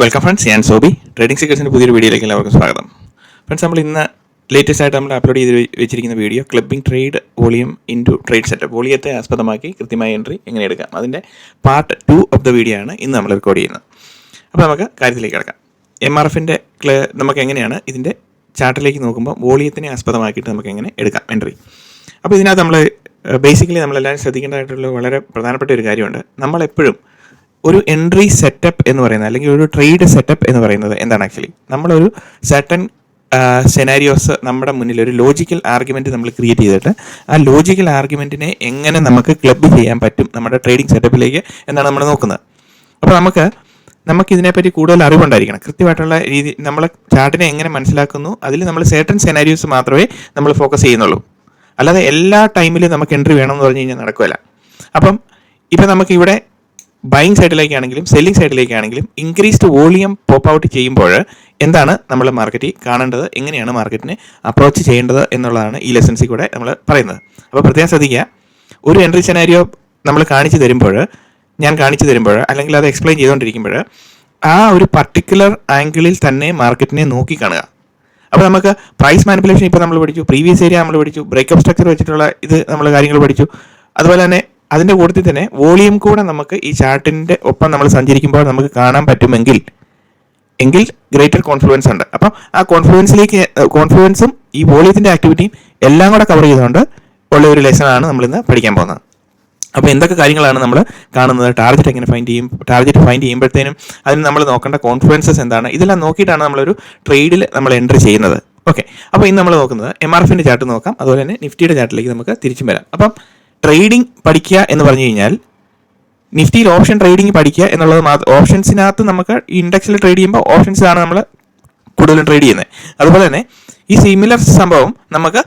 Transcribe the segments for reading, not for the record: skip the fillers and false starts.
Welcome friends, ഞാൻ Sobi. Trading സീക്രട്സിൻ്റെ പുതിയൊരു വീഡിയോയിലേക്ക് എല്ലാവർക്കും സ്വാഗതം. ഫ്രണ്ട്സ്, നമ്മൾ ഇന്ന് ലേറ്റസ്റ്റ് ആയിട്ട് നമ്മൾ അപ്ലോഡ് ചെയ്ത് വെച്ചിരിക്കുന്ന video clubbing trade volume into trade setup, വോളിയത്തെ ആസ്പദമാക്കി കൃത്യമായ എൻട്രി എങ്ങനെ എടുക്കാം, അതിൻ്റെ പാർട്ട് 2 ഓഫ് ദ വീഡിയോ ആണ് ഇന്ന് നമ്മൾ റെക്കോർഡ് ചെയ്യുന്നത്. അപ്പോൾ നമുക്ക് കാര്യത്തിലേക്ക് കിടക്കാം. MRFൻ്റെ നമുക്ക് എങ്ങനെയാണ് ഇതിൻ്റെ ചാർട്ടിലേക്ക് നോക്കുമ്പോൾ വോളിയത്തിനെ ആസ്പദമാക്കിയിട്ട് നമുക്ക് എങ്ങനെ എടുക്കാം എൻട്രി. അപ്പോൾ ഇതിനകത്ത് നമ്മൾ ബേസിക്കലി നമ്മളെല്ലാവരും ശ്രദ്ധിക്കേണ്ടതായിട്ടുള്ള വളരെ പ്രധാനപ്പെട്ട ഒരു കാര്യമുണ്ട്. നമ്മളെപ്പോഴും ഒരു എൻട്രി സെറ്റപ്പ് എന്ന് പറയുന്നത്, അല്ലെങ്കിൽ ഒരു ട്രേഡ് സെറ്റപ്പ് എന്ന് പറയുന്നത് എന്താണ്? ആക്ച്വലി നമ്മളൊരു സർട്ടൻ സെനാരിയോസ് നമ്മുടെ മുന്നിൽ ഒരു ലോജിക്കൽ ആർഗ്യുമെൻറ്റ് നമ്മൾ ക്രിയേറ്റ് ചെയ്തിട്ട് ആ ലോജിക്കൽ ആർഗ്യുമെൻറ്റിനെ എങ്ങനെ നമുക്ക് ക്ലബ് ചെയ്യാൻ പറ്റും നമ്മുടെ ട്രേഡിംഗ് സെറ്റപ്പിലേക്ക് എന്നാണ് നമ്മൾ നോക്കുന്നത്. അപ്പോൾ നമുക്കിതിനെപ്പറ്റി കൂടുതൽ അറിവുണ്ടായിരിക്കണം. കൃത്യമായിട്ടുള്ള രീതി നമ്മൾ ചാർട്ടിനെ എങ്ങനെ മനസ്സിലാക്കുന്നു, അതിൽ നമ്മൾ സർട്ടൻ സെനാരിയോസ് മാത്രമേ നമ്മൾ ഫോക്കസ് ചെയ്യുന്നുള്ളൂ. അല്ലാതെ എല്ലാ ടൈമിലും നമുക്ക് എൻട്രി വേണമെന്ന് പറഞ്ഞു കഴിഞ്ഞാൽ നടക്കില്ല. അപ്പം ഇപ്പം നമുക്കിവിടെ ബൈയിങ് സൈഡിലേക്കാണെങ്കിലും സെല്ലിംഗ് സൈഡിലേക്കാണെങ്കിലും ഇൻക്രീസ്ഡ് വോളിയം പോപ്പ് ഔട്ട് ചെയ്യുമ്പോൾ എന്താണ് നമ്മൾ മാർക്കറ്റിൽ കാണേണ്ടത്, എങ്ങനെയാണ് മാർക്കറ്റിനെ അപ്രോച്ച് ചെയ്യേണ്ടത് എന്നുള്ളതാണ് ഈ ലെസൺസിൽ കൂടെ നമ്മൾ പറയുന്നത്. അപ്പോൾ പ്രത്യേകം ശ്രദ്ധിക്കുക, ഒരു എൻട്രി സെനാരിയോ നമ്മൾ ഞാൻ കാണിച്ചു തരുമ്പോൾ അല്ലെങ്കിൽ അത് എക്സ്പ്ലെയിൻ ചെയ്തുകൊണ്ടിരിക്കുമ്പോൾ ആ ഒരു പർട്ടിക്കുലർ ആംഗിളിൽ തന്നെ മാർക്കറ്റിനെ നോക്കി കാണുക. അപ്പോൾ നമുക്ക് പ്രൈസ് മാനിപ്പുലേഷൻ ഇപ്പോൾ നമ്മൾ പഠിച്ചു, പ്രീവിയസ് ഏരിയ നമ്മൾ പഠിച്ചു, ബ്രേക്കപ്പ് സ്ട്രക്ചർ വെച്ചിട്ടുള്ള ഇത് നമ്മൾ കാര്യങ്ങൾ പഠിച്ചു. അതുപോലെ തന്നെ അതിൻ്റെ കൂട്ടത്തിൽ തന്നെ വോളിയം കൂടെ നമുക്ക് ഈ ചാർട്ടിൻ്റെ ഒപ്പം നമ്മൾ സഞ്ചരിക്കുമ്പോൾ നമുക്ക് കാണാൻ പറ്റുമെങ്കിൽ ഗ്രേറ്റർ കോൺഫ്ലുവൻസ് ഉണ്ട്. അപ്പം ആ കോൺഫ്ലുവൻസും ഈ വോളിയത്തിൻ്റെ ആക്ടിവിറ്റിയും എല്ലാം കൂടെ കവർ ചെയ്തുകൊണ്ട് ഉള്ള ഒരു ലെസണാണ് നമ്മളിന്ന് പഠിക്കാൻ പോകുന്നത്. അപ്പോൾ എന്തൊക്കെ കാര്യങ്ങളാണ് നമ്മൾ കാണുന്നത്, ടാർഗറ്റ് എങ്ങനെ ടാർഗറ്റ് ഫൈൻഡ് ചെയ്യുമ്പോഴത്തേനും അതിന് നമ്മൾ നോക്കേണ്ട കോൺഫ്ലുവൻസസ് എന്താണ്, ഇതെല്ലാം നോക്കിയിട്ടാണ് നമ്മളൊരു ട്രേഡിൽ നമ്മൾ എൻട്രി ചെയ്യുന്നത്. ഓക്കെ, അപ്പോൾ ഇന്ന് നമ്മൾ നോക്കുന്നത് MRFൻ്റെ ചാർട്ട് നോക്കാം, അതുപോലെ തന്നെ നിഫ്റ്റിയുടെ ചാർട്ടിലേക്ക് നമുക്ക് തിരിച്ചും വരാം. അപ്പം ട്രേഡിംഗ് പഠിക്കുക എന്ന് പറഞ്ഞു കഴിഞ്ഞാൽ നിഫ്റ്റിയിൽ ഓപ്ഷൻ ട്രേഡിംഗ് പഠിക്കുക എന്നുള്ളത് ഓപ്ഷൻസിനകത്ത് നമുക്ക് ഇൻഡെക്സിൽ ട്രേഡ് ചെയ്യുമ്പോൾ ഓപ്ഷൻസാണ് നമ്മൾ കൂടുതലും ട്രേഡ് ചെയ്യുന്നത്. അതുപോലെ തന്നെ ഈ സിമിലർ സംഭവം നമുക്ക്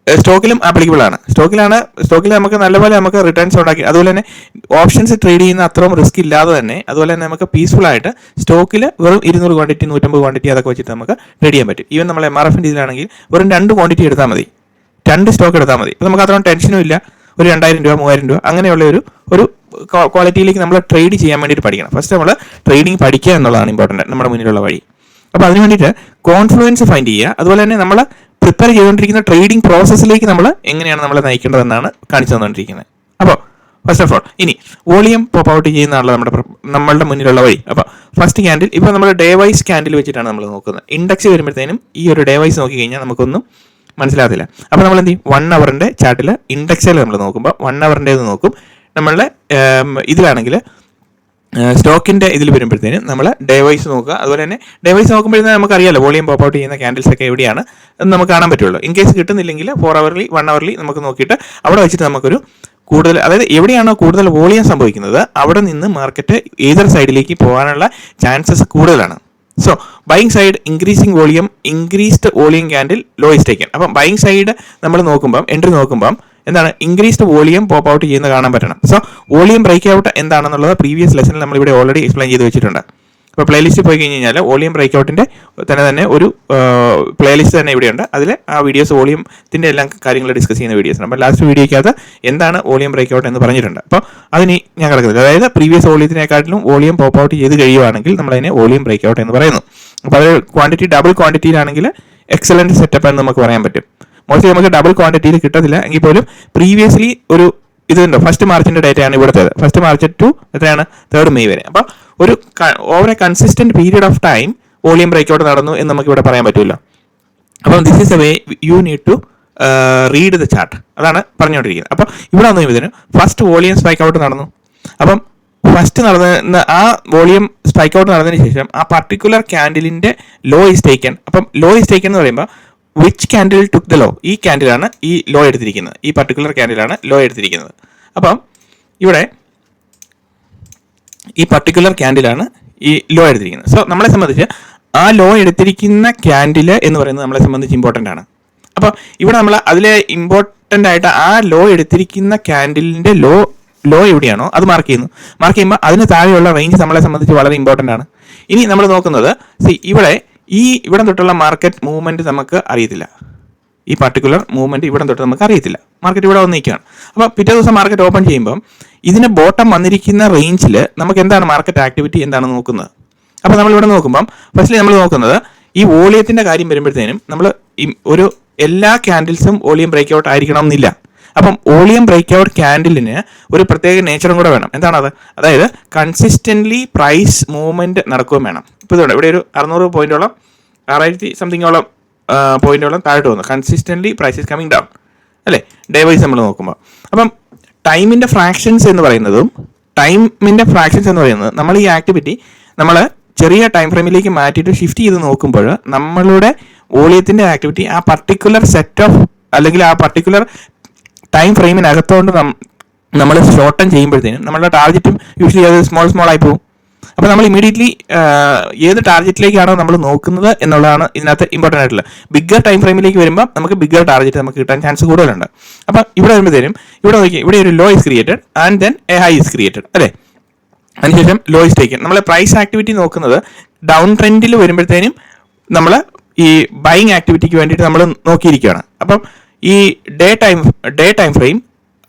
സ്റ്റോക്കിലും ആപ്ലിക്കബിൾ ആണ്. സ്റ്റോക്കിൽ നമുക്ക് നല്ലപോലെ നമുക്ക് റിട്ടേൺസ് ഉണ്ടാക്കി, അതുപോലെ തന്നെ ഓപ്ഷൻസ് ട്രേഡ് ചെയ്യുന്ന അത്രയും റിസ്ക് ഇല്ലാതെ തന്നെ, അതുപോലെ തന്നെ നമുക്ക് പീസ്ഫുൾ ആയിട്ട് സ്റ്റോക്കിൽ വെറും 200 ക്വാണ്ടിറ്റി 150 ക്വാണ്ടിറ്റി അതൊക്കെ വെച്ചിട്ട് നമുക്ക് ട്രേഡ് ചെയ്യാൻ പറ്റും. ഈവൻ നമ്മൾ MRFൻ്റെ ഇതിലാണെങ്കിൽ വെറും 2 ക്വാണ്ടിറ്റി എടുത്താൽ മതി, 2 സ്റ്റോക്ക് എടുത്താൽ മതി. അപ്പോൾ നമുക്ക് അത്രയും ടെൻഷനും ഇല്ല. ഒരു 2000 രൂപ 3000 രൂപ അങ്ങനെയുള്ള ഒരു ക്വാളിറ്റിയിലേക്ക് നമ്മൾ ട്രേഡ് ചെയ്യാൻ വേണ്ടിയിട്ട് പഠിക്കണം. ഫസ്റ്റ് നമ്മൾ ട്രേഡിംഗ് പഠിക്കുക എന്നുള്ളതാണ് ഇമ്പോർട്ടൻറ്റ്, നമ്മുടെ മുന്നിലുള്ള വഴി. അപ്പോൾ അതിന് വേണ്ടിയിട്ട് കോൺഫ്ലുവൻസ് ഫൈൻഡ് ചെയ്യുക, അതുപോലെ തന്നെ നമ്മൾ പ്രിപ്പയർ ചെയ്തുകൊണ്ടിരിക്കുന്ന ട്രേഡിംഗ് പ്രോസസ്സിലേക്ക് നമ്മൾ എങ്ങനെയാണ് നമ്മളെ നയിക്കേണ്ടതെന്നാണ് കാണിച്ചു തന്നുകൊണ്ടിരിക്കുന്നത്. അപ്പോൾ ഫസ്റ്റ് ഓഫ് ഓൾ ഇനി വോളിയം പോപ്പ് ഔട്ട് ചെയ്യുന്നതാണല്ലോ നമ്മളുടെ മുന്നിലുള്ള വഴി. അപ്പോൾ ഫസ്റ്റ് ക്യാൻഡിൽ ഇപ്പോൾ നമ്മൾ ഡേ വൈസ് ക്യാൻഡിൽ വെച്ചിട്ടാണ് നമ്മൾ നോക്കുന്നത്. ഇൻഡെക്സ് വരുമ്പോഴത്തേനും ഈ ഒരു ഡേ വൈസ് നോക്കി കഴിഞ്ഞാൽ നമുക്കൊന്നും മനസ്സിലാകത്തില്ല. അപ്പോൾ നമ്മൾ എന്ത് ചെയ്യും, 1 അവറിൻ്റെ ചാർട്ടിൽ ഇൻഡെക്സിൽ നമ്മൾ നോക്കുമ്പോൾ 1 അവറിൻ്റേത് നോക്കും. നമ്മളുടെ ഇതിലാണെങ്കിൽ സ്റ്റോക്കിൻ്റെ ഇതിൽ വരുമ്പോഴത്തേനും നമ്മൾ ഡേ വൈസ് നോക്കുക. അതുപോലെ തന്നെ ഡേ വൈസ് നോക്കുമ്പോഴത്തേനും നമുക്കറിയാമല്ലോ വോളിയം പോപ്പ് ഔട്ട് ചെയ്യുന്ന ക്യാൻഡിൽസ് ഒക്കെ എവിടെയാണ് എന്ന് നമുക്ക് കാണാൻ പറ്റുള്ളൂ. ഇൻ കേസ് കിട്ടുന്നില്ലെങ്കിൽ 4 അവർലി 1 അവർലി നമുക്ക് നോക്കിയിട്ട് അവിടെ വെച്ചിട്ട് നമുക്കൊരു കൂടുതൽ, അതായത് എവിടെയാണോ കൂടുതൽ വോളിയം സംഭവിക്കുന്നത് അവിടെ നിന്ന് മാർക്കറ്റ് ഏതൊരു സൈഡിലേക്ക് പോകാനുള്ള ചാൻസസ് കൂടുതലാണ്. So buying side increasing volume, increased volume candle lowest taken. അപ്പം ബൈയിങ് സൈഡ് നമ്മൾ നോക്കുമ്പം എൻട്രി നോക്കുമ്പം എന്താണ് ഇൻക്രീസ്ഡ് വോളിയം പോപ്പ് ഔട്ട് ചെയ്യുന്ന കാണാൻ പറ്റണം. സോ വോളിയം ബ്രേക്ക് ഔട്ട് എന്താണെന്നുള്ളത് പ്രീവിയസ് ലെസണിൽ നമ്മളിവിടെ ഓൾറെഡി എക്സ്പ്ലെയിൻ ചെയ്ത് വെച്ചിട്ടുണ്ട്. അപ്പോൾ പ്ലേലിസ്റ്റ് പോയി കഴിഞ്ഞ് കഴിഞ്ഞാൽ വോളിയം ബ്രേക്ക് ഔട്ടിൻ്റെ തന്നെ ഒരു പ്ലേലിസ്റ്റ് തന്നെ ഇവിടെയുണ്ട്. അതിൽ ആ വീഡിയോസ് വോളിയത്തിൻ്റെ എല്ലാം കാര്യങ്ങൾ ഡിസ്കസ് ചെയ്യുന്ന വീഡിയോസാണ്. അപ്പോൾ ലാസ്റ്റ് വീഡിയോയ്ക്കകത്ത് എന്താണ് വോളിയം ബ്രേക്ക് ഔട്ട് എന്ന് പറഞ്ഞിട്ടുണ്ട്. അപ്പോൾ അതിന് ഞാൻ കിടക്കുന്നില്ല. അതായത് പ്രീവിയസ് വോളിയത്തിനെക്കാട്ടിലും വോളിയം പോപ്പ് ഔട്ട് ചെയ്ത് കഴിയുവാണെങ്കിൽ നമ്മളതിനെ വോളിയം ബ്രേക്ക് ഔട്ട് എന്ന് പറയുന്നു. അപ്പോൾ അത് ക്വാണ്ടിറ്റി ഡബിൾ ക്വാണ്ടിറ്റിയിലാണെങ്കിൽ എക്സലൻറ്റ് സെറ്റപ്പ് എന്ന് നമുക്ക് പറയാൻ പറ്റും. മോസ്റ്റ്ലി നമുക്ക് ഡബിൾ ക്വാണ്ടിറ്റിയിൽ കിട്ടത്തില്ല എങ്കിൽ പോലും പ്രീവിയസ്ലി ഒരു ഇതുണ്ടോ, ഫസ്റ്റ് മാർച്ചിൻ്റെ ഡേറ്റയാണ് ഇവിടുത്തേത്. ഫസ്റ്റ് മാർച്ച് ടു എത്രയാണ് 3rd മെയ് വരെ. അപ്പോൾ ഒരു over a consistent period of time volume break out നടന്നു എന്ന് നമുക്ക് ഇവിടെ പറയാൻ പറ്റുമല്ലോ. അപ്പം this is a way you need to read the chart, അതാണ് പറഞ്ഞുകൊണ്ടിരിക്കുന്നത്. അപ്പം ഇവിടെ വന്നു കഴിയുമ്പോഴത്തേനും ഫസ്റ്റ് വോളിയം സ്പൈക്ക് ഔട്ട് നടന്നു. അപ്പം ഫസ്റ്റ് നടന്ന ആ വോളിയം സ്പൈക്ക് ഔട്ട് നടന്നതിന് ശേഷം ആ പർട്ടിക്കുലർ ക്യാൻഡിലിൻ്റെ ലോ ഈസ് ടേക്കൻ. അപ്പം ലോ ഈസ് ടേക്കൻ എന്ന് പറയുമ്പോൾ which candle took the low, ഈ ക്യാൻഡിലാണ് ഈ ലോ എടുത്തിരിക്കുന്നത്, ഈ പർട്ടിക്കുലർ ക്യാൻഡിലാണ് ലോ എടുത്തിരിക്കുന്നത്. അപ്പം ഇവിടെ ഈ പർട്ടിക്കുലർ ക്യാൻഡിലാണ് ഈ ലോ എടുത്തിരിക്കുന്നത്. സോ നമ്മളെ സംബന്ധിച്ച് ആ ലോ എടുത്തിരിക്കുന്ന ക്യാൻഡിൽ എന്ന് പറയുന്നത് നമ്മളെ സംബന്ധിച്ച് ഇമ്പോർട്ടൻ്റ് ആണ്. അപ്പോൾ ഇവിടെ നമ്മൾ അതിലെ ഇമ്പോർട്ടൻ്റ് ആയിട്ട് ആ ലോ എടുത്തിരിക്കുന്ന ക്യാൻഡിലിൻ്റെ ലോ എവിടെയാണോ അത് മാർക്ക് ചെയ്യുമ്പോൾ അതിന് താഴെയുള്ള റേഞ്ച് നമ്മളെ സംബന്ധിച്ച് വളരെ ഇമ്പോർട്ടൻ്റ് ആണ്. ഇനി നമ്മൾ നോക്കുന്നത് ഇവിടെ തൊട്ടുള്ള മാർക്കറ്റ് മൂവ്മെൻറ്റ് നമുക്ക് അറിയത്തില്ല. ഈ പർട്ടിക്കുലർ മൂവ്മെൻറ്റ് ഇവിടെ തൊട്ട് നമുക്ക് അറിയത്തില്ല. മാർക്കറ്റ് ഇവിടെ വന്ന് നിൽക്കുകയാണ്. അപ്പോൾ പിറ്റേ ദിവസം മാർക്കറ്റ് ഓപ്പൺ ചെയ്യുമ്പം ഇതിന് ബോട്ടം വന്നിരിക്കുന്ന റേഞ്ചിൽ നമുക്ക് എന്താണ് മാർക്കറ്റ് ആക്ടിവിറ്റി എന്താണ് നോക്കുന്നത്. അപ്പോൾ നമ്മളിവിടെ നോക്കുമ്പം ഫസ്റ്റ്ലി നമ്മൾ നോക്കുന്നത് ഈ വോളിയത്തിൻ്റെ കാര്യം വരുമ്പോഴത്തേനും നമ്മൾ ഒരു എല്ലാ ക്യാൻഡിൽസും വോളിയം ബ്രേക്ക് ഔട്ട് ആയിരിക്കണം എന്നില്ല. അപ്പം വോളിയം ബ്രേക്ക് ഔട്ട് ക്യാൻഡിലിന് ഒരു പ്രത്യേക നേച്ചറും കൂടെ വേണം. എന്താണത്? അതായത് കൺസിസ്റ്റൻ്റ്ലി പ്രൈസ് മൂവ്മെൻറ്റ് നടക്കുകയും വേണം. ഇപ്പോൾ ഇതുകൊണ്ട് ഇവിടെ ഒരു 600 പോയിൻറ്റോളം 6000 സംതിങ്ങോളം പോയിൻറ്റോളം താഴോട്ട് വന്നു. Consistently price is coming down അല്ലേ, ഡേ വൈസ് നമ്മൾ നോക്കുമ്പോൾ. അപ്പം ടൈമിൻ്റെ ഫ്രാക്ഷൻസ് എന്ന് പറയുന്നത് നമ്മൾ ഈ ആക്ടിവിറ്റി നമ്മൾ ചെറിയ ടൈം ഫ്രെയിമിലേക്ക് മാറ്റിയിട്ട് ഷിഫ്റ്റ് ചെയ്ത് നോക്കുമ്പോൾ നമ്മളുടെ വോളിയത്തിൻ്റെ ആക്ടിവിറ്റി ആ പർട്ടിക്കുലർ സെറ്റ് ഓഫ് അല്ലെങ്കിൽ ആ പർട്ടിക്കുലർ ടൈം ഫ്രെയിമിനകത്തോണ്ട് നമ്മൾ ഷോർട്ടൺ ചെയ്യുമ്പോഴത്തേനും നമ്മളുടെ ടാർഗറ്റും യൂഷ്വലി അത് സ്മോൾ ആയി പോകും. അപ്പോൾ നമ്മൾ ഇമീഡിയറ്റ്ലി ഏത് ടാർഗറ്റിലേക്കാണോ നമ്മൾ നോക്കുന്നത് എന്നുള്ളതാണ് ഇതിനകത്ത് ഇമ്പോർട്ടൻ്റ് ആയിട്ടുള്ളത്. ബിഗ്ഗർ ടൈം ഫ്രെയിമിലേക്ക് വരുമ്പോൾ നമുക്ക് ബിഗ്ഗർ ടാർഗറ്റ് നമുക്ക് കിട്ടാൻ ചാൻസ് കൂടുതലുണ്ട്. അപ്പം ഇവിടെ വരുമ്പോഴത്തേനും ഇവിടെ നോക്കി, ഇവിടെ ഒരു low is created and then a high is created അല്ലേ. അതിനുശേഷം ലോ ഇസ് ടേക്കൻ. നമ്മൾ പ്രൈസ് ആക്ടിവിറ്റി നോക്കുന്നത് ഡൗൺ ട്രെൻഡിൽ വരുമ്പോഴത്തേനും നമ്മൾ ഈ ബൈയിങ് ആക്ടിവിറ്റിക്ക് വേണ്ടിയിട്ട് നമ്മൾ നോക്കിയിരിക്കുകയാണ്. അപ്പം ഈ ഡേ ടൈം ഫ്രെയിം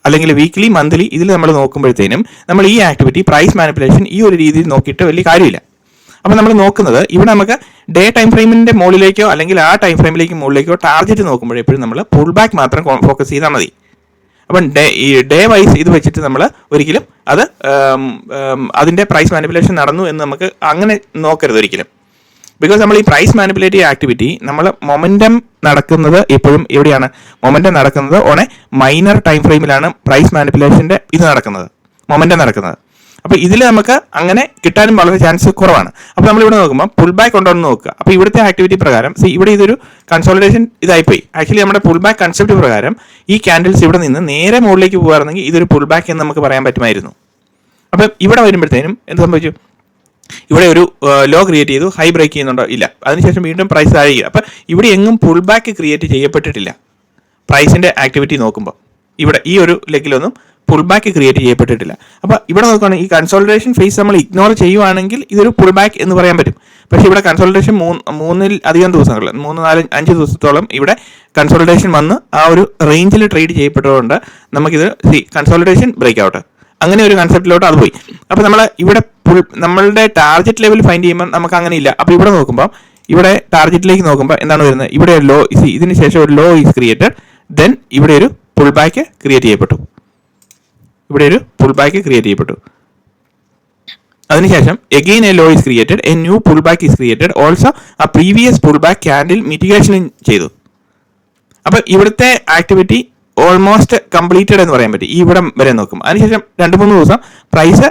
അല്ലെങ്കിൽ വീക്ക്ലി മന്ത്ലി ഇതിൽ നമ്മൾ നോക്കുമ്പോഴത്തേനും നമ്മൾ ഈ ആക്ടിവിറ്റി പ്രൈസ് മാനിപ്പുലേഷൻ ഈ ഒരു രീതിയിൽ നോക്കിയിട്ട് വലിയ കാര്യമില്ല. അപ്പോൾ നമ്മൾ നോക്കുന്നത് ഇവിടെ നമുക്ക് ഡേ ടൈം ഫ്രെയിമിൻ്റെ മുകളിലേക്കോ അല്ലെങ്കിൽ ആ ടൈം ഫ്രെയിമിലേക്ക് മുകളിലേക്കോ ടാർഗറ്റ് നോക്കുമ്പോഴെപ്പോഴും നമ്മൾ പുൾ ബാക്ക് മാത്രം ഫോക്കസ് ചെയ്താൽ മതി. അപ്പം ഈ ഡേ വൈസ് ഇത് വെച്ചിട്ട് നമ്മൾ ഒരിക്കലും അതിൻ്റെ പ്രൈസ് മാനിപ്പുലേഷൻ നടന്നു എന്ന് നമുക്ക് അങ്ങനെ നോക്കരുത് ഒരിക്കലും. ബിക്കോസ് നമ്മൾ ഈ പ്രൈസ് മാനിപ്പുലേറ്റീവ് ആക്ടിവിറ്റി നമ്മൾ മൊമെൻറ്റം നടക്കുന്നത് എപ്പോഴും എവിടെയാണ്? മൊമെൻറ്റം നടക്കുന്നത് ഓൺ എ മൈനർ ടൈം ഫ്രെയിമിലാണ് പ്രൈസ് മാനിപ്പുലേഷൻ്റെ ഇത് നടക്കുന്നത്, മൊമെൻറ്റം നടക്കുന്നത്. അപ്പോൾ ഇതിൽ നമുക്ക് അങ്ങനെ കിട്ടാനും വളരെ ചാൻസ് കുറവാണ്. അപ്പോൾ നമ്മളിവിടെ നോക്കുമ്പോൾ പുൾ ബാക്ക് ഉണ്ടോ എന്ന് നോക്കുക. അപ്പോൾ ഇവിടുത്തെ ആക്ടിവിറ്റി പ്രകാരം ഇവിടെ ഇതൊരു കൺസോളിഡേഷൻ ഇതായിപ്പോയി. ആക്ച്വലി നമ്മുടെ പുൾ ബാക്ക് കൺസെപ്റ്റ് പ്രകാരം ഈ ക്യാൻഡിൽസ് ഇവിടെ നിന്ന് നേരെ മുകളിലേക്ക് പോകുകയാണെങ്കിൽ ഇതൊരു പുൾ ബാക്ക് എന്ന് നമുക്ക് പറയാൻ പറ്റുമായിരുന്നു. അപ്പം ഇവിടെ വരുമ്പോഴത്തേനും എന്ത് സംഭവിച്ചു? ഇവിടെ ഒരു ലോ ക്രിയേറ്റ് ചെയ്തു, ഹൈ ബ്രേക്ക് ചെയ്യുന്നുണ്ടോ? ഇല്ല. അതിനുശേഷം വീണ്ടും പ്രൈസ് താഴെ. അപ്പം ഇവിടെ എങ്ങും പുൾ ബാക്ക് ക്രിയേറ്റ് ചെയ്യപ്പെട്ടിട്ടില്ല. പ്രൈസിൻ്റെ ആക്ടിവിറ്റി നോക്കുമ്പോൾ ഇവിടെ ഈ ഒരു ലെഗിലൊന്നും പുൾ ബാക്ക് ക്രിയേറ്റ് ചെയ്യപ്പെട്ടിട്ടില്ല. അപ്പോൾ ഇവിടെ നോക്കുകയാണെങ്കിൽ ഈ കൺസോളിഡേഷൻ ഫേസ് നമ്മൾ ഇഗ്നോർ ചെയ്യുവാണെങ്കിൽ ഇതൊരു പുൾ ബാക്ക് എന്ന് പറയാൻ പറ്റും. പക്ഷേ ഇവിടെ കൺസോളിഡേഷൻ മൂന്നിൽ അധികം ദിവസങ്ങൾ 3, 4, 5 ദിവസത്തോളം ഇവിടെ കൺസോളിഡേഷൻ വന്ന് ആ ഒരു റേഞ്ചിൽ ട്രേഡ് ചെയ്യപ്പെട്ടതുകൊണ്ട് നമുക്കിത് കൺസോളിഡേഷൻ ബ്രേക്ക് ഔട്ട് അങ്ങനെ ഒരു കൺസെപ്റ്റിലോട്ട് അത് പോയി. അപ്പോൾ നമ്മൾ ഇവിടെ നമ്മളുടെ ടാർഗറ്റ് ലെവൽ ഫൈൻഡ് ചെയ്യുമ്പോൾ നമുക്ക് അങ്ങനെ ഇല്ല. അപ്പോൾ ഇവിടെ നോക്കുമ്പോൾ ഇവിടെ ടാർഗറ്റിലേക്ക് നോക്കുമ്പോൾ എന്താണ് വരുന്നത്? ഇവിടെ ഒരു ലോ ഇതിന് ശേഷം ഒരു ലോ ഈസ് ക്രിയേറ്റഡ്, ദെൻ ഇവിടെ ഒരു പുൾ ബാക്ക് ക്രിയേറ്റ് ചെയ്യപ്പെട്ടു. അതിനുശേഷം again a low is created, a new pull back is created, also ആ previous pull back candle mitigation ചെയ്തു. അപ്പോൾ ഇവിടുത്തെ ആക്ടിവിറ്റി ഓൾമോസ്റ്റ് കംപ്ലീറ്റഡ് എന്ന് പറയാൻ പറ്റും ഈ ഇവിടം വരെ നോക്കും. അതിനുശേഷം 2-3 ദിവസം പ്രൈസ്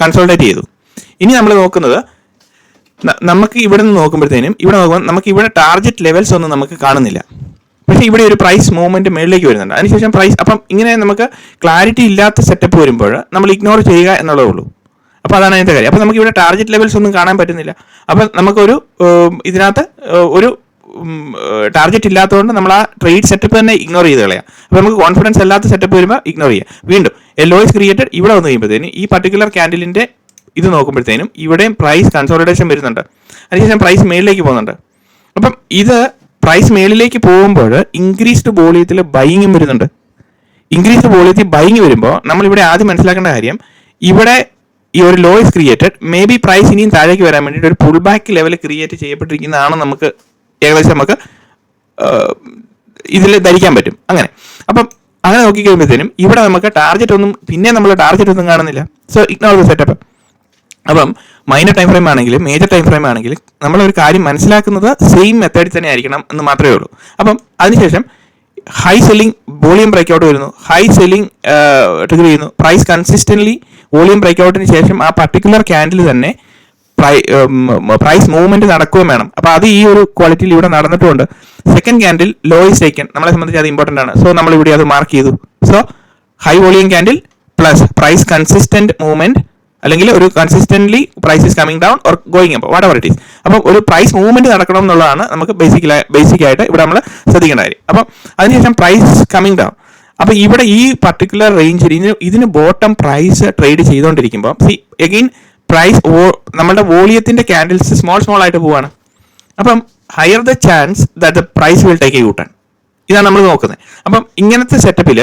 കൺസോൾട്ടേറ്റ് ചെയ്തു. ഇനി നമ്മൾ നോക്കുന്നത് നമുക്ക് ഇവിടെ നിന്ന് നോക്കുമ്പോഴത്തേനും ഇവിടെ നോക്കുമ്പോൾ നമുക്ക് ഇവിടെ ടാർഗറ്റ് ലെവൽസ് ഒന്നും നമുക്ക് കാണുന്നില്ല. പക്ഷേ ഇവിടെ ഒരു പ്രൈസ് മൂവ്മെൻറ്റ് മേളിലേക്ക് വരുന്നുണ്ട്. അതിനുശേഷം പ്രൈസ് അപ്പം ഇങ്ങനെ നമുക്ക് ക്ലാരിറ്റി ഇല്ലാത്ത സെറ്റപ്പ് വരുമ്പോൾ നമ്മൾ ഇഗ്നോർ ചെയ്യുക എന്നുള്ളതേ ഉള്ളൂ. അപ്പോൾ അതാണ് അതിൻ്റെ കാര്യം. അപ്പോൾ നമുക്ക് ഇവിടെ ടാർഗറ്റ് ലെവൽസ് ഒന്നും കാണാൻ പറ്റുന്നില്ല. അപ്പം നമുക്കൊരു ഇതിനകത്ത് ഒരു ടാർഗറ്റ് ഇല്ലാത്തതുകൊണ്ട് നമ്മൾ ആ ട്രേഡ് സെറ്റപ്പ് തന്നെ ഇഗ്നോർ ചെയ്ത് കളയാം. അപ്പോൾ നമുക്ക് കോൺഫിഡൻസ് അല്ലാത്ത സെറ്റപ്പ് വരുമ്പോൾ ഇഗ്നോർ ചെയ്യാം. വീണ്ടും ലോ ഈസ് ക്രിയേറ്റഡ് ഇവിടെ വന്നു കഴിയുമ്പോഴത്തേനും ഈ പർട്ടിക്കുലർ ക്യാൻഡിലിൻ്റെ ഇത് നോക്കുമ്പോഴത്തേനും ഇവിടെയും പ്രൈസ് കൺസോളിഡേഷൻ വരുന്നുണ്ട്. അതിനുശേഷം പ്രൈസ് മേളിലേക്ക് പോകുന്നുണ്ട്. അപ്പം ഇത് പ്രൈസ് മേളിലേക്ക് പോകുമ്പോൾ ഇൻക്രീസ്ഡ് വോളിയത്തിൽ ബൈയിങ്ങും വരുന്നുണ്ട്. ഇൻക്രീസ്ഡ് വോളിയത്തിൽ ബൈയിങ് വരുമ്പോൾ നമ്മളിവിടെ ആദ്യം മനസ്സിലാക്കേണ്ട കാര്യം, ഇവിടെ ഈ ഒരു low is created, maybe price ഇനിയും താഴേക്ക് വരാൻ വേണ്ടിയിട്ട് ഒരു പുൾ ബാക്ക് ലെവൽ ക്രിയേറ്റ് ചെയ്യപ്പെട്ടിരിക്കുന്നതാണ് നമുക്ക് ഏകദേശം നമുക്ക് ഇതിൽ ധരിക്കാൻ പറ്റും. അപ്പം അങ്ങനെ നോക്കിക്കഴിയുമ്പോഴത്തേനും ഇവിടെ നമുക്ക് ടാർഗറ്റ് ഒന്നും കാണുന്നില്ല. So ignore the setup. അപ്പം മൈനർ ടൈം ഫ്രെയിം ആണെങ്കിലും മേജർ ടൈം ഫ്രെയിം ആണെങ്കിലും നമ്മളൊരു കാര്യം മനസ്സിലാക്കുന്നത് സെയിം മെത്തേഡിൽ തന്നെ ആയിരിക്കണം എന്ന് മാത്രമേ ഉള്ളൂ. അപ്പം അതിനുശേഷം high selling volume break out വരുന്നു, ഹൈ സെല്ലിംഗ് ട്രിഗർ ചെയ്യുന്നു, പ്രൈസ് കൺസിസ്റ്റൻ്റ്ലി വോളിയം ബ്രേക്ക് ഔട്ടിന് ശേഷം ആ പർട്ടിക്കുലർ ക്യാൻഡിൽ തന്നെ പ്രൈസ് മൂവ്മെന്റ് നടക്കുകയും വേണം. അപ്പോൾ അത് ഈ ഒരു ക്വാളിറ്റിയിൽ ഇവിടെ നടന്നിട്ടുണ്ട്. Second candle low is taken, നമ്മളെ സംബന്ധിച്ച് അത് ഇമ്പോർട്ടൻ്റ് ആണ്. സോ നമ്മൾ ഇവിടെ അത് മാർക്ക് ചെയ്തു. So high volume candle plus price consistent movement, അല്ലെങ്കിൽ ഒരു consistently price is coming down or going up, whatever it is. അപ്പം ഒരു പ്രൈസ് മൂവ്മെന്റ് നടക്കണം എന്നുള്ളതാണ് നമുക്ക് ബേസിക് ആയിട്ട് ഇവിടെ നമ്മൾ ശ്രദ്ധിക്കേണ്ട കാര്യം. അപ്പം അതിനുശേഷം പ്രൈസ് കമ്മിങ് ഡൗൺ. അപ്പോൾ ഇവിടെ ഈ പർട്ടിക്കുലർ റേഞ്ചിൽ ഇതിന് ബോട്ടം പ്രൈസ് ട്രേഡ് ചെയ്തുകൊണ്ടിരിക്കുമ്പോൾ എഗെയിൻ പ്രൈസ് നമ്മുടെ വോളിയത്തിന്റെ ക്യാൻഡിൽസ് സ്മോൾ ആയിട്ട് പോവാണ്. അപ്പം higher the chance that the price will take a U turn. ഇതാണ് നമ്മൾ നോക്കുന്നത്. അപ്പം ഇങ്ങനത്തെ സെറ്റപ്പിൽ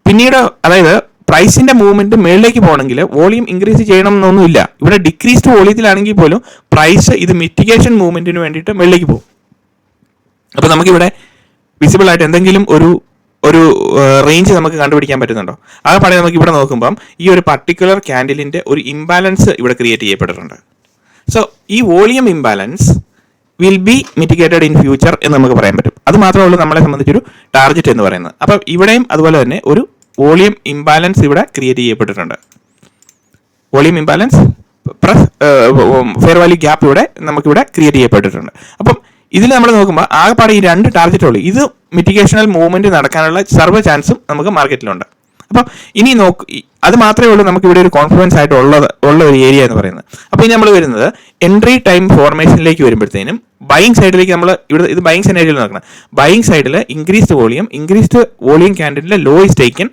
പിന്നീട് അതായത് പ്രൈസിന്റെ മൂവ്മെന്റ് മേളിലേക്ക് പോകണമെങ്കിൽ വോളിയം ഇൻക്രീസ് ചെയ്യണം എന്നൊന്നുമില്ല. ഇവിടെ ഡിക്രീസ്ഡ് വോളിയത്തിലാണെങ്കിൽ പോലും പ്രൈസ് ഇത് മിറ്റിഗേഷൻ മൂവ്മെന്റിന് വേണ്ടിയിട്ട് മേളിലേക്ക് പോകും. അപ്പോൾ നമുക്കിവിടെ വിസിബിൾ ആയിട്ട് എന്തെങ്കിലും ഒരു റേഞ്ച് നമുക്ക് കണ്ടുപിടിക്കാൻ പറ്റുന്നുണ്ടോ? അതുപോലെ നമുക്ക് ഇവിടെ നോക്കുമ്പം ഈ ഒരു പർട്ടിക്കുലർ ക്യാൻഡിലിന്റെ ഒരു ഇംബാലൻസ് ഇവിടെ ക്രിയേറ്റ് ചെയ്യപ്പെട്ടിട്ടുണ്ട്. സോ ഈ volume imbalance will be mitigated in future എന്ന് നമുക്ക് പറയാൻ പറ്റും. അത് മാത്രമേ ഉള്ളൂ നമ്മളെ സംബന്ധിച്ചൊരു ടാർഗറ്റ് എന്ന് പറയുന്നത്. അപ്പം ഇവിടെയും അതുപോലെ തന്നെ ഒരു വോളിയം ഇംബാലൻസ് ഇവിടെ ക്രിയേറ്റ് ചെയ്യപ്പെട്ടിട്ടുണ്ട്. Volume imbalance plus fair value gap ഇവിടെ നമുക്കിവിടെ ക്രിയേറ്റ് ചെയ്യപ്പെട്ടിട്ടുണ്ട്. അപ്പം ഇതിൽ നമ്മൾ നോക്കുമ്പോൾ ആകെപ്പാടെ ഈ 2 ടാർഗറ്റ് ഉള്ളൂ. ഇത് മിറ്റിഗേഷണൽ മൂവ്മെന്റ് നടക്കാനുള്ള സർവ്വ ചാൻസും നമുക്ക് മാർക്കറ്റിലുണ്ട്. അപ്പം ഇനി അത് മാത്രമേ ഉള്ളൂ നമുക്ക് ഇവിടെ ഒരു കോൺഫിഡൻസ് ആയിട്ട് ഉള്ള ഒരു ഏരിയ എന്ന് പറയുന്നത്. അപ്പോൾ ഇനി നമ്മൾ വരുന്നത് എൻട്രി ടൈം ഫോർമേഷനിലേക്ക് വരുമ്പോഴത്തേനും ബൈയിങ് സൈഡിലേക്ക് നമ്മൾ ഇവിടെ ഇത് ബൈയിങ് സെനേരിയോയിൽ നോക്കണം. ബൈയിങ് സൈഡിൽ ഇൻക്രീസ്ഡ് വോളിയം ക്യാൻഡിലിലെ ലോ ഈസ് ടേക്കൻ.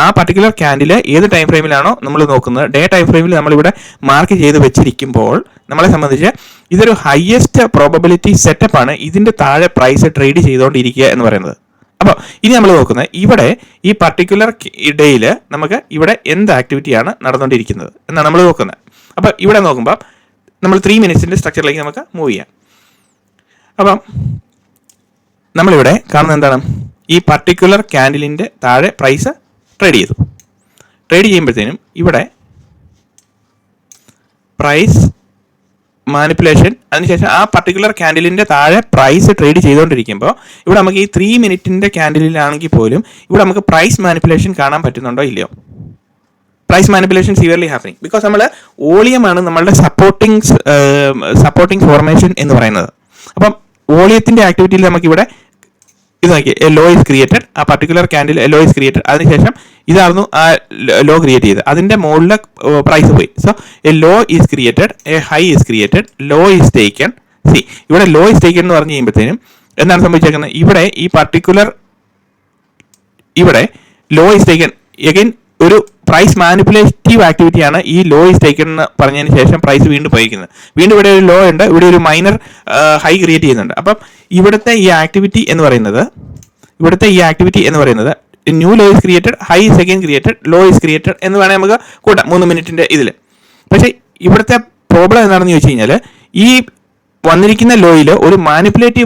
ആ പർട്ടിക്കുലർ ക്യാൻഡിൽ ഏത് ടൈം ഫ്രെയിമിലാണോ നമ്മൾ നോക്കുന്നത്, ഡേ ടൈം ഫ്രെയിമിൽ നമ്മളിവിടെ മാർക്ക് ചെയ്ത് വെച്ചിരിക്കുമ്പോൾ നമ്മളെ സംബന്ധിച്ച് ഇതൊരു ഹയസ്റ്റ് പ്രോബബിലിറ്റി സെറ്റപ്പ് ആണ് ഇതിന്റെ താഴെ പ്രൈസ് ട്രേഡ് ചെയ്തുകൊണ്ടിരിക്കുക എന്ന് പറയുന്നത്. അപ്പോൾ ഇനി നമ്മൾ നോക്കുന്നത് ഇവിടെ ഈ പർട്ടിക്കുലർ ഡേയിൽ നമുക്ക് ഇവിടെ എന്ത് ആക്ടിവിറ്റിയാണ് നടന്നുകൊണ്ടിരിക്കുന്നത് എന്നാണ് നമ്മൾ നോക്കുന്നത്. അപ്പോൾ ഇവിടെ നോക്കുമ്പോൾ നമ്മൾ 3 മിനിറ്റ്സിന്റെ സ്ട്രക്ചറിലേക്ക് നമുക്ക് മൂവ് ചെയ്യാം. അപ്പം നമ്മളിവിടെ കാണുന്നത് എന്താണ്? ഈ പർട്ടിക്കുലർ ക്യാൻഡിലിന്റെ താഴെ പ്രൈസ് ട്രേഡ് ചെയ്യുമ്പോഴത്തേനും ഇവിടെ പ്രൈസ് മാനിപ്പുലേഷൻ, അതിനുശേഷം ആ പർട്ടിക്കുലർ ക്യാൻഡിലിന്റെ താഴെ പ്രൈസ് ട്രേഡ് ചെയ്തുകൊണ്ടിരിക്കുമ്പോൾ ഇവിടെ നമുക്ക് ഈ 3 മിനിറ്റിന്റെ ക്യാൻഡിലാണെങ്കിൽ പോലും ഇവിടെ നമുക്ക് പ്രൈസ് മാനിപ്പുലേഷൻ കാണാൻ പറ്റുന്നുണ്ടോ ഇല്ലയോ? Price manipulation severely happening because നമ്മൾ വോളിയമാണ് നമ്മളുടെ സപ്പോർട്ടിംഗ് ഫോർമേഷൻ എന്ന് പറയുന്നത്. അപ്പം വോളിയത്തിന്റെ ആക്ടിവിറ്റിയിൽ നമുക്കിവിടെ ഇത് നോക്കി ലോ ഈസ് ക്രിയേറ്റഡ്, ആ particular candle low is created, അതിനുശേഷം ഇതായിരുന്നു ആ ലോ ക്രിയേറ്റ് ചെയ്ത് അതിന്റെ മുകളിലെ പ്രൈസ് പോയി. So A low is created, A high is created, law is taken. ഇവിടെ ലോ ഈസ് ടേക്കൺ എന്ന് പറഞ്ഞു കഴിയുമ്പോഴത്തേനും എന്താണ് സംഭവിച്ചേക്കുന്നത്? ഇവിടെ ഈ പർട്ടിക്കുലർ ഇവിടെ ലോ ഈസ് ടേക്കൺ എഗൈൻ ഒരു പ്രൈസ് മാനിപ്പുലേറ്റീവ് ആക്ടിവിറ്റിയാണ് ഈ ലോ ഈസ് ടേക്കൺ എന്ന് പറഞ്ഞതിന് ശേഷം പ്രൈസ് വീണ്ടും പോയിരിക്കുന്നത്. വീണ്ടും ഇവിടെ ഒരു ലോ ഉണ്ട്, ഇവിടെ ഒരു മൈനർ ഹൈ ക്രിയേറ്റ് ചെയ്യുന്നുണ്ട്. അപ്പം ഇവിടുത്തെ ഈ ആക്ടിവിറ്റി എന്ന് പറയുന്നത് new law is created, high is again created, law is created എന്ന് വേണമെങ്കിൽ നമുക്ക് കൂട്ടാം 3 മിനിറ്റിന്റെ ഇതിൽ. പക്ഷേ ഇവിടുത്തെ പ്രോബ്ലം എന്താണെന്ന് ചോദിച്ചു കഴിഞ്ഞാൽ ഈ വന്നിരിക്കുന്ന ലോയിൽ ഒരു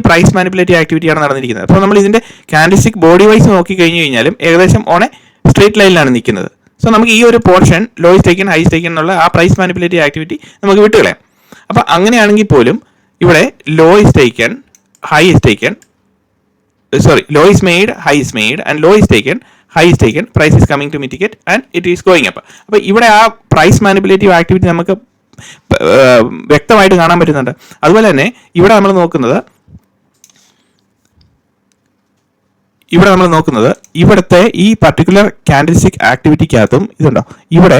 പ്രൈസ് മാനിപ്പുലേറ്റീവ് ആക്ടിവിറ്റിയാണ് നടന്നിരിക്കുന്നത്. അപ്പോൾ നമ്മൾ ഇതിന്റെ ക്യാൻഡിൽസ്റ്റിക് ബോഡി വൈസ് നോക്കി കഴിഞ്ഞു കഴിഞ്ഞാലും ഏകദേശം ഓൺ എ സ്ട്രേറ്റ് ലൈനിലാണ് നിൽക്കുന്നത്. സോ നമുക്ക് ഈ ഒരു portion law is taken, high is taken എന്നുള്ള ആ പ്രൈസ് മാനിപ്പുലേറ്റീവ് ആക്ടിവിറ്റി നമുക്ക് വിട്ടുകളയാം. അപ്പോൾ അങ്ങനെയാണെങ്കിൽ പോലും ഇവിടെ low is taken, high is taken, low is made, high is made and low is taken, high is taken, price is coming to mitigate and it is going up. അപ്പോൾ ഇവിടെ ആ price manipulative activity നമുക്ക് വ്യക്തമായിട്ട് കാണാൻ പറ്റുന്നുണ്ട്. അതുപോലെ തന്നെ ഇവിടെ നമ്മൾ നോക്കുന്നത് ഇവിടുത്തെ ഈ പർട്ടിക്കുലർ ക്യാൻഡിൽസ്റ്റിക് ആക്ടിവിറ്റിക്കകത്തും ഇതുണ്ടോ, ഇവിടെ